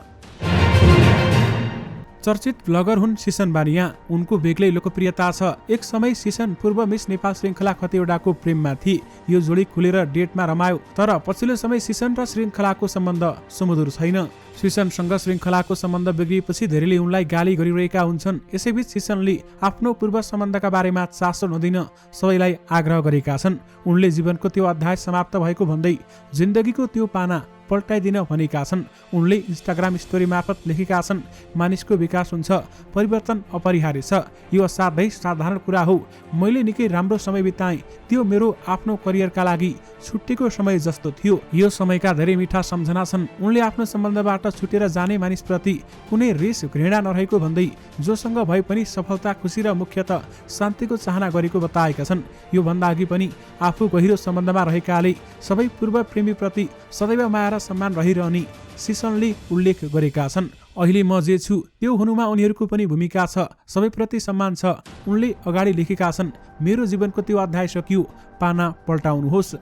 चर्चित ब्लगर हुन् सिसन बानिया। उनको बेग्लै लोकप्रियता छ। एक समय सिसन पूर्व मिस नेपाल श्रृङ्खला खतिवडाको प्रेममा थिए। यो जोडी खुलेर डेटमा रमायो, तर पछिल्लो समय सिसन र श्रृङ्खलाको सम्बन्ध सुमधुर छैन। सिसनसँग श्रृङ्खलाको सम्बन्ध बिग्रिएपछि धेरैले उनलाई गाली गरिरहेका हुन्छन्। यसैबीच सिसनले आफ्नो पूर्व सम्बन्धका बारेमा चासो नदिन सबैलाई आग्रह गरेका छन्। उनले जीवनको त्यो अध्याय समाप्त भएको भन्दै जिन्दगीको त्यो पाना पल्टाइदिन भनेका छन्। उनले इन्स्टाग्राम स्टोरी मार्फत लेखेका छन्, मानिसको विकास हुन्छ, परिवर्तन अपरिहार्य छ। यो असाध्यै साधारण कुरा हो। मैले निकै राम्रो समय बिताएँ। त्यो मेरो आफ्नो करियरका लागि छुट्टीको समय जस्तो थियो। यो समयका धेरै मिठा सम्झना छन्। उनले आफ्नो सम्बन्धबाट छुटेर जाने मानिसप्रति कुनै रिस घृणा नरहेको भन्दै जोसँग भए पनि सफलता, खुसी र मुख्यतः शान्तिको चाहना गरेको बताएका छन्। यो भन्दा अघि पनि आफू गहिरो सम्बन्धमा रहेकाले सबै पूर्व प्रेमीप्रति सदैव माया र सम्मान रहिरहने सिसनले उल्लेख गरेका छन्। अहिले म जे छु त्यो हुनुमा उनीहरूको पनि भूमिका छ, सबैप्रति सम्मान छ। उनले अगाडि लेखेका छन्, मेरो जीवनको त्यो अध्याय सकियो, पाना पल्टाउनुहोस्।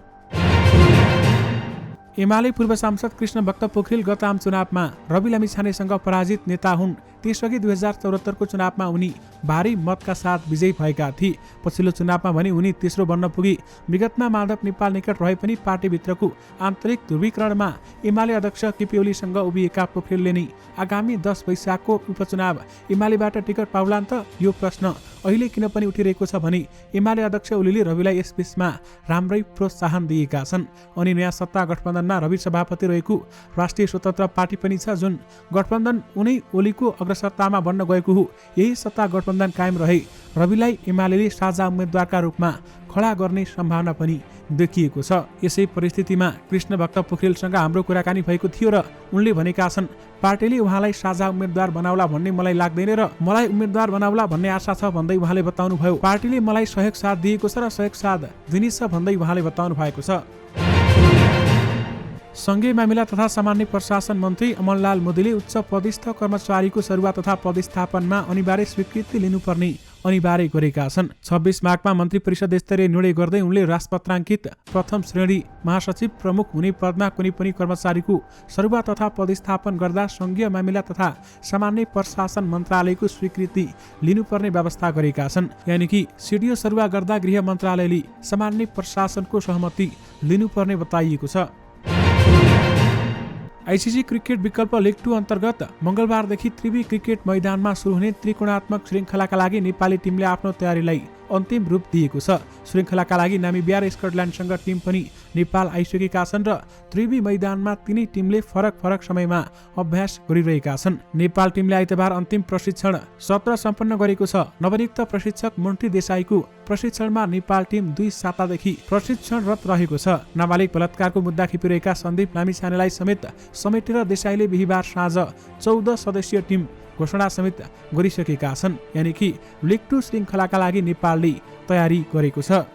एमाले पूर्व सांसद कृष्ण भक्त पोखरेल गत आम चुनावमा रवि लामिछानेसँग पराजित नेता हुन्। त्यसअघि 2074 को चुनावमा उनी भारी मतका साथ विजयी भएका थिए। पछिल्लो चुनावमा भने उनी तेस्रो बन्न पुगे। विगतमा माधव नेपाल निकट रहे पनि पार्टीभित्रको आन्तरिक ध्रुवीकरणमा एमाले अध्यक्ष केपी ओलीसँग उभिएका पोखरेलले नै आगामी 10 वैशाखको उपचुनाव एमालेबाट टिकट पाउलान् त? यो प्रश्न अहिले किन पनि उठिरहेको छ भने एमाले अध्यक्ष ओलीले रविलाई यस बीचमा राम्रै प्रोत्साहन दिएका छन्। अनि नयाँ सत्ता गठबन्धनमा रवि सभापति रहेको राष्ट्रिय स्वतन्त्र पार्टी पनि छ, जुन गठबन्धन उनै ओलीको अग्रसत्तामा बन्न गएको हो। यही सत्ता गठबन्धन कायम रहे रविलाई एमालेले साझा उम्मेद्वारका रूपमा खडा गर्ने सम्भावना पनि देखिएको छ। यसै परिस्थितिमा कृष्णभक्त पोखरेलसँग हाम्रो कुराकानी भएको थियो र उनले भनेका छन्, पार्टीले उहाँलाई साझा उम्मेद्वार बनाउला भन्ने मलाई लाग्दैन र मलाई उम्मेद्वार बनाउला भन्ने आशा छ भन्दै उहाँले बताउनुभयो। पार्टीले मलाई सहयोग साथ दिएको छ र सहयोग साथ दिनेछ भन्दै उहाँले बताउनु भएको छ। संघीय मामिला तथा सामान्य प्रशासन मन्त्री अमरलाल मोदीले उच्च पदस्थ कर्मचारीको सरुवा तथा पदस्थापनमा अनिवार्य स्वीकृति लिनुपर्ने अनिवार्य गरेका छन्। 26 माघमा मन्त्री परिषद स्तरीय निर्णय गर्दै उनले राजपत्राङ्कित प्रथम श्रेणी महासचिव प्रमुख हुने पदमा कुनै पनि कर्मचारीको सरुवा तथा पदस्थापन गर्दा संघीय मामिला तथा सामान्य प्रशासन मन्त्रालयको स्वीकृति लिनुपर्ने व्यवस्था गरेका छन्। यानि कि सिडिओ सरुवा गर्दा गृह मन्त्रालयले सामान्य प्रशासनको सहमति लिनुपर्ने बताइएको छ। आइसिसी क्रिकेट विकल्प लिग 2 अन्तर्गत मंगलबारदेखि त्रिवी क्रिकेट मैदानमा सुरु हुने त्रिकोणात्मक श्रृङ्खलाका लागि नेपाली टिमले आफ्नो तयारीलाई अन्तिम रूप दिएको छ। श्रृङ्खलाका लागि नामिबिया र स्कटल्यान्डसँग टिम पनि नेपाल आइसकेका छन् र त्रिवी मैदानमा तिनै टिमले फरक फरक समयमा अभ्यास गरिरहेका छन्। नेपाल टिमले आइतबार अन्तिम प्रशिक्षण सत्र सम्पन्न गरेको छ। नवनियुक्त प्रशिक्षक मन्टी देसाईको प्रशिक्षणमा नेपाल टिम 2 सातादेखि प्रशिक्षणरत रहेको छ। नाबालिग बलात्कारको मुद्दा खिपिरहेका सन्दीप लामिछानेलाई समेटेर देसाईले बिहीबार साँझ 14 सदस्यीय टिम घोषणा समेत गरिसकेका छन्। यानि कि लिग 2 श्रृङ्खलाका लागि नेपालले तयारी गरेको छ।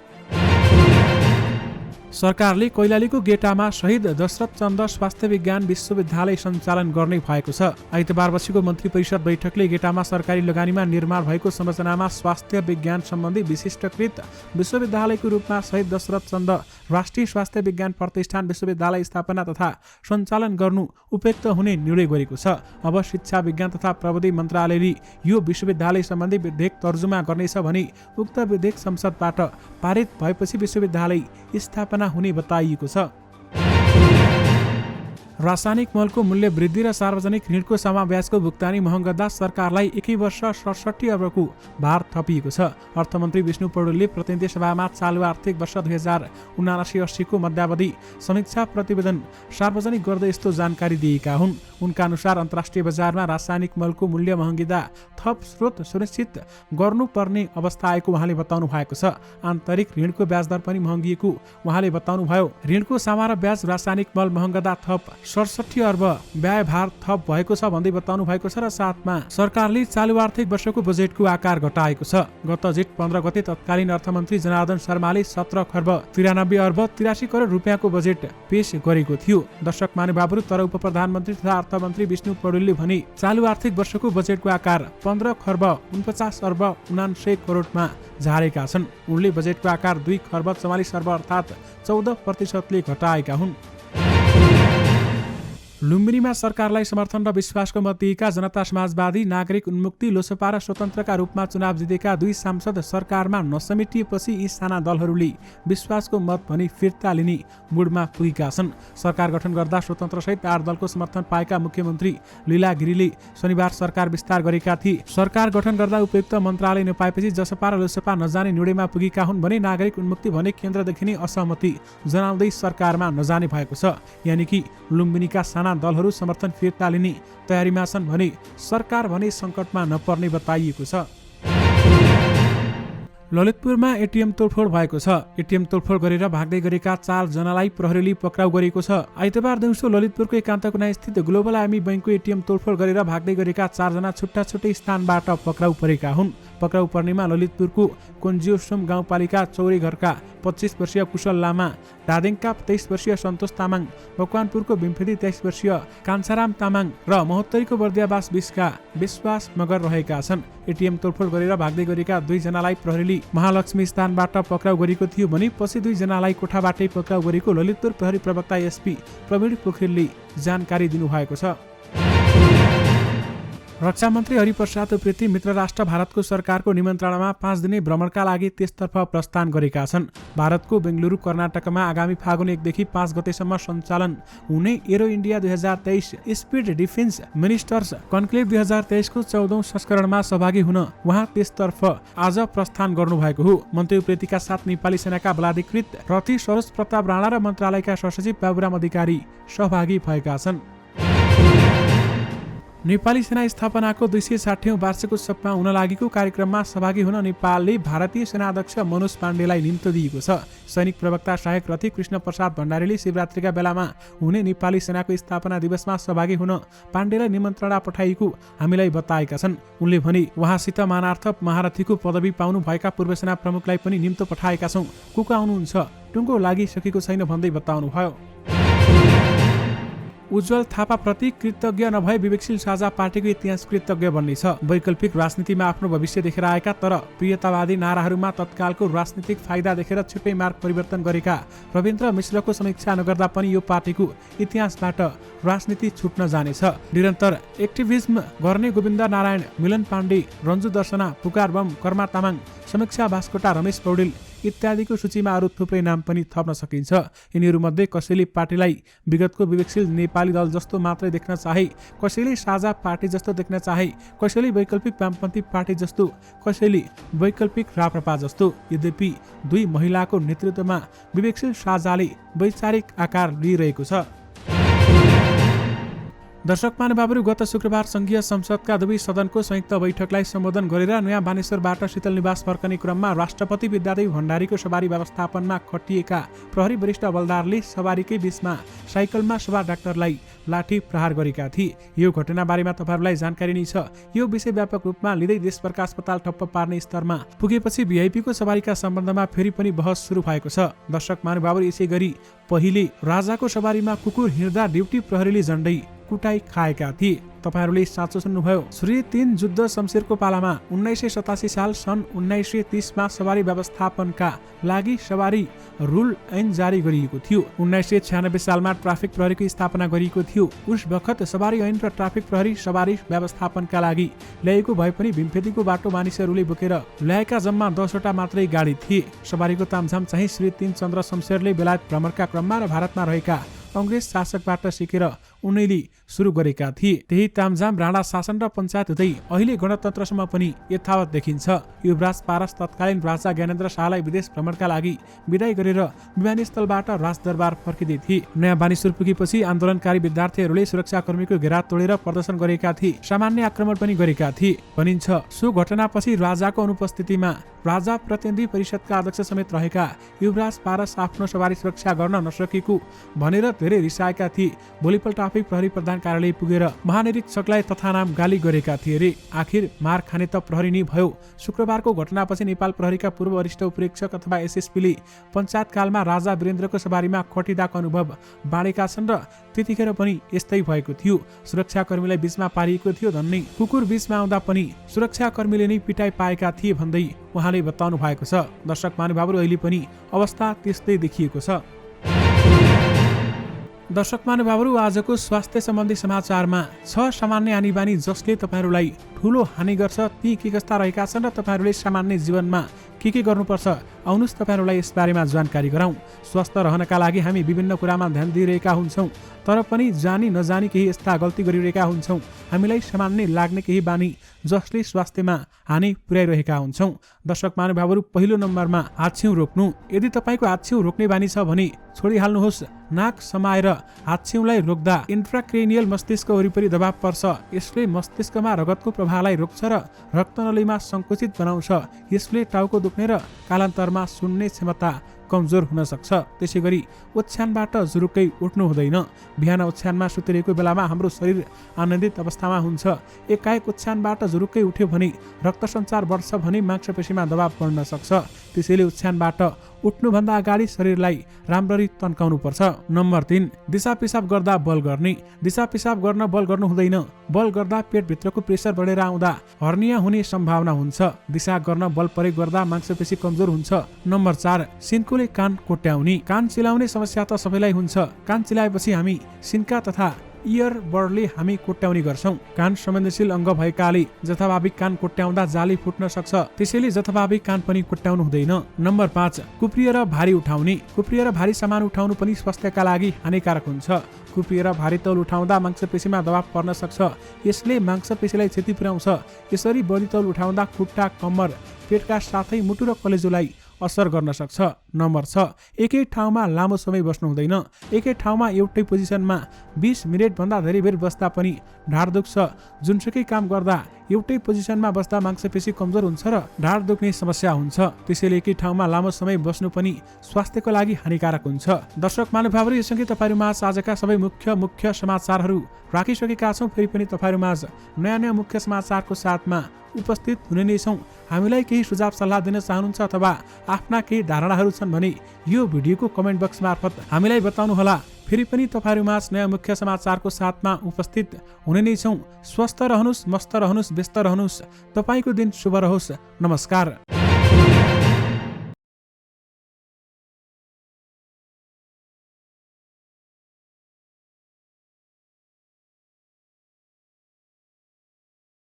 सरकारले कैलालीको गेटामा शहीद दशरथ चन्द स्वास्थ्य विज्ञान विश्वविद्यालय सञ्चालन गर्ने भएको छ। आइतबार बसेको मन्त्री परिषद बैठकले गेटामा सरकारी लगानीमा निर्माण भएको संरचनामा स्वास्थ्य विज्ञान सम्बन्धी विशिष्टकृत विश्वविद्यालयको रूपमा शहीद दशरथ चन्द राष्ट्रिय स्वास्थ्य विज्ञान प्रतिष्ठान विश्वविद्यालय स्थापना तथा सञ्चालन गर्नु उपयुक्त हुने निर्णय गरेको छ। अब शिक्षा विज्ञान तथा प्रविधि मन्त्रालयले यो विश्वविद्यालय सम्बन्धी विधेयक तर्जुमा गर्नेछ भने उक्त विधेयक संसदबाट पारित भएपछि विश्वविद्यालय स्थापना हुने बताइएको छ। रासायनिक मलको मूल्य वृद्धि र सार्वजनिक ऋणको समावेशको भुक्तानी महँगा सरकारलाई 1 वर्ष 67 अर्बको भार थपिएको छ। अर्थमन्त्री विष्णु पौडेलले प्रतिनिधि सभामा चालु आर्थिक वर्ष 2079-80 को मध्यावधि समीक्षा प्रतिवेदन सार्वजनिक गर्दै यस्तो जानकारी दिएका हुन्। उनका अनुसार अन्तर्राष्ट्रिय बजारमा रासायनिक मलको मूल्य महँगिँदा थप स्रोत सुनिश्चित गर्नुपर्ने अवस्था आएको उहाँले बताउनु भएको छ। आन्तरिक ऋणको ब्याज दर पनि महँगिएको उहाँले बताउनुभयो। ऋणको सामा र ब्याज रासायनिक मल महँगदा थप 67 अर्ब व्यय भार थप भएको छ भन्दै बताउनु भएको छ र साथमा सरकारले चालु आर्थिक वर्षको बजेटको आकार घटाएको छ। गत जेठ 15 गते तत्कालीन अर्थमन्त्री जनार्दन शर्माले 17 खर्ब 93 अर्ब 83 करोड रुपियाँको बजेट पेश गरेको थियो। दर्शक महानुभावहरू, तर उप प्रधानमन्त्री तथा अर्थमन्त्री विष्णु पौडेलले भने चालु आर्थिक वर्षको बजेटको आकार 15 खर्ब 49 अर्ब 99 करोडमा झारेका छन्। उनले बजेटको आकार 2 खर्ब 44 अर्ब अर्थात् 14% घटाएका हुन्। लुम्बिनीमा सरकारलाई समर्थन र विश्वासको मत दिएका जनता समाजवादी, नागरिक उन्मुक्ति, लोसपा र स्वतन्त्रका रूपमा चुनाव जितेका 2 सांसद सरकारमा नसमेटिएपछि यी साना दलहरूले विश्वासको मत भनी फिर्ता लिने मुडमा पुगेका छन्। सरकार गठन गर्दा स्वतन्त्रसहित 8 दलको समर्थन पाएका मुख्यमन्त्री लीला गिरीले शनिबार सरकार विस्तार गरेका थिए। सरकार गठन गर्दा उपयुक्त मन्त्रालय नपाएपछि जसपा र लोसपा नजाने निर्णयमा पुगेका हुन् भने नागरिक उन्मुक्ति भने केन्द्रदेखि नै असहमति जनाउँदै सरकारमा नजाने भएको छ। यानि कि लुम्बिनीका साना दलहरू समर्थन फिर्ता लिने तयारीमा छन् भने सरकार भने सङ्कटमा नपर्ने बताइएको छ। ललितपुरमा एटिएम तोडफोड भएको छ। एटिएम तोडफोड गरेर भाग्दै गरेका 4 जनालाई प्रहरीले पक्राउ गरेको छ। आइतबार दिउँसो ललितपुरको एकान्तकुना स्थित ग्लोबल आर्मी बैंकको एटिएम तोडफोड गरेर भाग्दै गरेका 4 जना छुट्टा छुट्टै स्थानबाट पक्राउ परेका हुन्। पक्राउ पर्नेमा ललितपुरको कोन्जियोसुम गाउँपालिका चौरी घरका 25 वर्षीय कुशल लामा, धादिङका 23 वर्षीय सन्तोष तामाङ, मकवानपुरको बिम्फेदी 23 वर्षीय कान्छाराम तामाङ र महोत्तरीको बर्दियावास 20 का विश्वास मगर रहेका छन्। एटिएम तोडफोड गरेर भाग्दै गरेका 2 जनालाई प्रहरीले महालक्ष्मी स्थानबाट पक्राउ गरेको थियो भने पछि 2 जनालाई कोठाबाटै पक्राउ गरेको ललितपुर प्रहरी प्रवक्ता एसपी प्रवीण पोखरेलले जानकारी दिनुभएको छ। रक्षा मन्त्री हरिप्रसाद उप्रेती मित्र राष्ट्र भारतको सरकारको निमन्त्रणामा 5 दिने भ्रमणका लागि त्यसतर्फ प्रस्थान गरेका छन्। भारतको बेंगलुरु कर्नाटकमा आगामी फागुन 1 देखि 5 गतेसम्म सञ्चालन हुने arrow India 2023 speed defence ministers conclave 2023 को 14औं संस्करणमा सहभागी हुन उहाँ त्यसतर्फ आज प्रस्थान गर्नुभएको हो। मन्त्री उप्रेतीका साथ नेपाली सेनाका बलाधिकृत रथी सरोज प्रताप राणा र मन्त्रालयका सहसचिव बाबुराम अधिकारी सहभागी भएका छन्। नेपाली सेना स्थापनाको 260औं वार्षिक उत्सवमा हुन लागेको कार्यक्रममा सहभागी हुन नेपालले भारतीय सेनाध्यक्ष मनोज पाण्डेलाई निम्तो दिएको छ। सैनिक प्रवक्ता सहायक रथी कृष्ण प्रसाद भण्डारीले शिवरात्रिका बेलामा हुने नेपाली सेनाको स्थापना दिवसमा सहभागी हुन पाण्डेलाई निमन्त्रणा पठाइएको हामीलाई बताएका छन्। उनले भने उहाँसित मानार्थ महारथीको पदवी पाउनु भएका पूर्व सेना प्रमुखलाई पनि निम्तो पठाएका छौँ। को आउनुहुन्छ टुङ्गो लागिसकेको छैन भन्दै बताउनुभयो। उज्जवल थापा प्रति कृतज्ञ नभए विवेकशील साझा पार्टीको इतिहास कृतज्ञ बन्ने छ। वैकल्पिक राजनीतिमा आफ्नो भविष्य देखेर आएका तर प्रियतावादी नाराहरूमा तत्कालको राजनीतिक फाइदा देखेर छिट्टै मार्ग परिवर्तन गरेका रविन्द्र मिश्रको समीक्षा नगर्दा पनि यो पार्टीको इतिहासबाट राजनीति छुट्न जानेछ। निरन्तर एक्टिभिज्म गर्ने गोविन्द नारायण, मिलन पाण्डे, रन्जु दर्शना, पुकार बम, कर्मा तामाङ, समीक्षा बास्कोटा, रमेश पौडेल इत्यादिको सूचीमा अरू थुप्रै नाम पनि थप्न सकिन्छ। यिनीहरूमध्ये कसैले पार्टीलाई विगतको विवेकशील नेपाली दल जस्तो मात्रै देख्न चाहे, कसैले साझा पार्टी जस्तो देख्न चाहे, कसैले वैकल्पिक वामपन्थी पार्टी जस्तो, कसैले वैकल्पिक राप्रपा जस्तो। यद्यपि दुई महिलाको नेतृत्वमा विवेकशील साझाले वैचारिक आकार लिइरहेको छ। दर्शक महानुभावहरू, गत शुक्रबार संघीय संसदका दुवै सदनको संयुक्त बैठकलाई सम्बोधन गरेर नयाँ बानेश्वरबाट शीतल निवास फर्कने क्रममा राष्ट्रपति विद्यादेवी भण्डारीको सवारी व्यवस्थापनमा खटिएका प्रहरी वरिष्ठ हवलदारले सवारीकै बीचमा साइकलमा सवार डाक्टरलाई लाठी प्रहार गरेका थिए। यो घटना बारेमा तपाईहरुलाई जानकारी नै छ। यो विषय व्यापक रूपमा लिँदै देशभरका अस्पताल ठप्प पार्ने स्तरमा पुगेपछि भिआइपीको सवारीका सम्बन्धमा फेरि पनि बहस सुरु भएको छ। दर्शक महानुभावहरू, यसैगरी पहिले राजाको सवारीमा कुकुर हिँड्दा ड्युटी प्रहरीले झण्डै कुटाई खाएका थिए। तपाईहरुले साँचो सुन्नुभयो। श्री 3 जुद्ध शमशेरको पालामा 1987 साल सन् 1930 मा सवारी व्यवस्थापनका लागि सवारी रुल ऐन जारी गरिएको थियो। 1996 सालमा ट्राफिक प्रहरीको स्थापना गरिएको थियो। उस बखत सवारी ऐन र ट्राफिक प्रहरी सवारी व्यवस्थापनका लागि ल्याएको भए पनि भीमफेदीको बाटो मानिसहरूले बोकेर ल्याएका जम्मा 10 वटा मात्रै गाडी थिए। सवारीको तामझाम चाहिँ श्री 3 चन्द्र शमशेरले बेलायत भ्रमणका क्रममा र भारतमा रहेका कांग्रेस शासकबाट सिकेर उनैले सुरु गरेका थिए। त्यही तामझाम राणा शासन र पञ्चायत हुँदै अहिले गणतन्त्रसम्म पनि यथावत देखिन्छ। युवराज पारस तत्कालीन राजा ज्ञानेन्द्र शाहलाई विदेश भ्रमणका लागि विदाई गरेर विमानस्थलबाट राजदरबार फर्किँदै थिए। नयाँ बानेश्वर पुगेपछि आन्दोलनकारी विद्यार्थीहरूले सुरक्षाकर्मीको घेरा तोडेर प्रदर्शन गरेका थिए। सामान्य आक्रमण पनि गरेका थिए। भनिन्छ सो घटनापछि राजाको अनुपस्थितिमा राजा प्रतिनिधि परिषदका अध्यक्ष समेत रहेका युवराज पारस आफ्नो सवारी सुरक्षा गर्न नसकेको भनेर धेरै रिसाएका थिए। भोलिपल्ट आफै प्रहरी प्रधान कार्यालय पुगेर महानिरीक्षकलाई तथानाम गाली गरेका थिए रे। आखिर मार खाने त प्रहरी नै भयो। शुक्रबारको घटनापछि नेपाल प्रहरीका पूर्व वरिष्ठ उपरीक्षक अथवा एसएसपीले पञ्चायत कालमा राजा वीरेन्द्रको सवारीमा खटिदाको अनुभव बाँडेका छन् र त्यतिखेर पनि यस्तै भएको थियो। सुरक्षाकर्मीलाई बीचमा पारिएको थियो भन्ने, कुकुर बीचमा आउँदा पनि सुरक्षाकर्मीले नै पिटाई पाएका थिए भन्दै उहाँले बताउनु भएको छ। दर्शक महानुभावहरू, अहिले पनि अवस्था त्यस्तै देखिएको छ। दर्शक महानुभावहरू, आजको स्वास्थ्य सम्बन्धी समाचारमा 6 सामान्य आनीबानी जसले तपाईहरुलाई ठूलो हानि गर्छ ती के कस्ता रहेका छन् र तपाईहरुले सामान्य जीवनमा के गर्नुपर्छ, आउनुस् तपाईहरुलाई यस बारेमा जानकारी गराउँ। स्वस्थ रहनका लागि हामी विभिन्न कुरामा ध्यान दिइरहेका हुन्छौँ, तर पनि जानी नजानी केही यस्ता गल्ती गरिरहेका हुन्छौँ। हामीलाई सामान्य लाग्ने केही बानी जसले स्वास्थ्यमा हानि पुर्याइरहेका हुन्छौँ। दर्शक महानुभावहरू, पहिलो नम्बरमा हाच्छिउँ रोक्नु। यदि तपाईको हाच्छिउँ रोक्ने बानी छ भने छोडिहाल्नुहोस्। नाक समाएर हाच्छिउँलाई रोक्दा इन्ट्राक्रेनियल मस्तिष्क वरिपरि दबाव पर्छ। यसले मस्तिष्कमा रगतको प्रवाहलाई रोक्छ र रक्तनलीमा सङ्कुचित बनाउँछ। यसले टाउको दुख्ने र कालान्तरमा सुन्ने क्षमता कमजोर हुन सक्छ। त्यसैगरी ओछ्यानबाट जुरुक्कै उठ्नु हुँदैन। बिहान ओछ्यानमा सुतिरहेको बेलामा हाम्रो शरीर आनन्दित अवस्थामा हुन्छ। एकाएक ओछ्यानबाट जुरुक्कै उठ्यो भने रक्त सञ्चार बढ्छ भने मांसपेशीमा दबाव बढ्न सक्छ। त्यसैले ओछ्यानबाट उठ्नुभन्दा अगाडि शरीरलाई राम्ररी तन्काउनु पर्छ। नम्बर 3, दिशा पिसाब गर्दा बल गर्ने। दिशा पिसाब गर्न बल गर्नु हुँदैन। बल गर्दा पेटभित्रको प्रेसर बढेर आउँदा हर्निया हुने सम्भावना हुन्छ। दिशा गर्न बल प्रयोग गर्दा मांसपेशी कमजोर हुन्छ। नम्बर 4, सिन्कोले कान कोट्याउने। कान चिलाउने समस्या त सबैलाई हुन्छ। कान चिलाएपछि हामी सिन्का तथा इयरबडले हामी कोट्याउने गर्छौं। कान संवेदनशील अङ्ग भएकाले जथाभावी कान कोट्याउँदा जाली फुट्न सक्छ। त्यसैले जथाभावी कान पनि कोट्याउनु हुँदैन। नम्बर 5, कुप्रिएर भारी उठाउने। कुप्रिएर भारी सामान उठाउनु पनि स्वास्थ्यका लागि हानिकारक हुन्छ। कुप्रिएर भारी तौल उठाउँदा मांसपेशीमा दबाव पर्न सक्छ। यसले मांसपेशीलाई क्षति पुर्याउँछ। यसरी बढी तौल उठाउँदा खुट्टा, कम्मर, पेटका साथै मुटु र कलेजोलाई असर गर्न सक्छ। नम्बर 6, एकै ठाउँमा लामो समय बस्नु हुँदैन। एकै ठाउँमा एउटै पोजिसनमा 20 मिनेटभन्दा धेरै बेर बस्दा पनि ढाड दुख्छ। जुनसुकै काम गर्दा एउटै पोजिसनमा बस्दा मांसपेशी कमजोर हुन्छ र ढाड दुख्ने समस्या हुन्छ। त्यसैले एकै ठाउँमा लामो समय बस्नु पनि स्वास्थ्यको लागि हानिकारक हुन्छ। दर्शक महानुभावहरू, यससँगै तपाईँहरूमाझ आजका सबै मुख्य समाचारहरू राखिसकेका छौँ। फेरि पनि तपाईँहरूमाझ नयाँ मुख्य समाचारको साथमा उपस्थित हुने नै छौँ। हामीलाई केही सुझाव सल्लाह दिन चाहनुहुन्छ अथवा आफ्ना केही धारणाहरू छन् भने यो भिडियोको कमेन्ट बक्स मार्फत हामीलाई बताउनुहोला। फेरि पनि तपाईँहरूमाझ नयाँ मुख्य समाचारको साथमा उपस्थित हुने नै छौँ। स्वस्थ रहनुहोस्, मस्त रहनुहोस्, व्यस्त रहनुहोस्। तपाईँको दिन शुभ रहोस्। नमस्कार।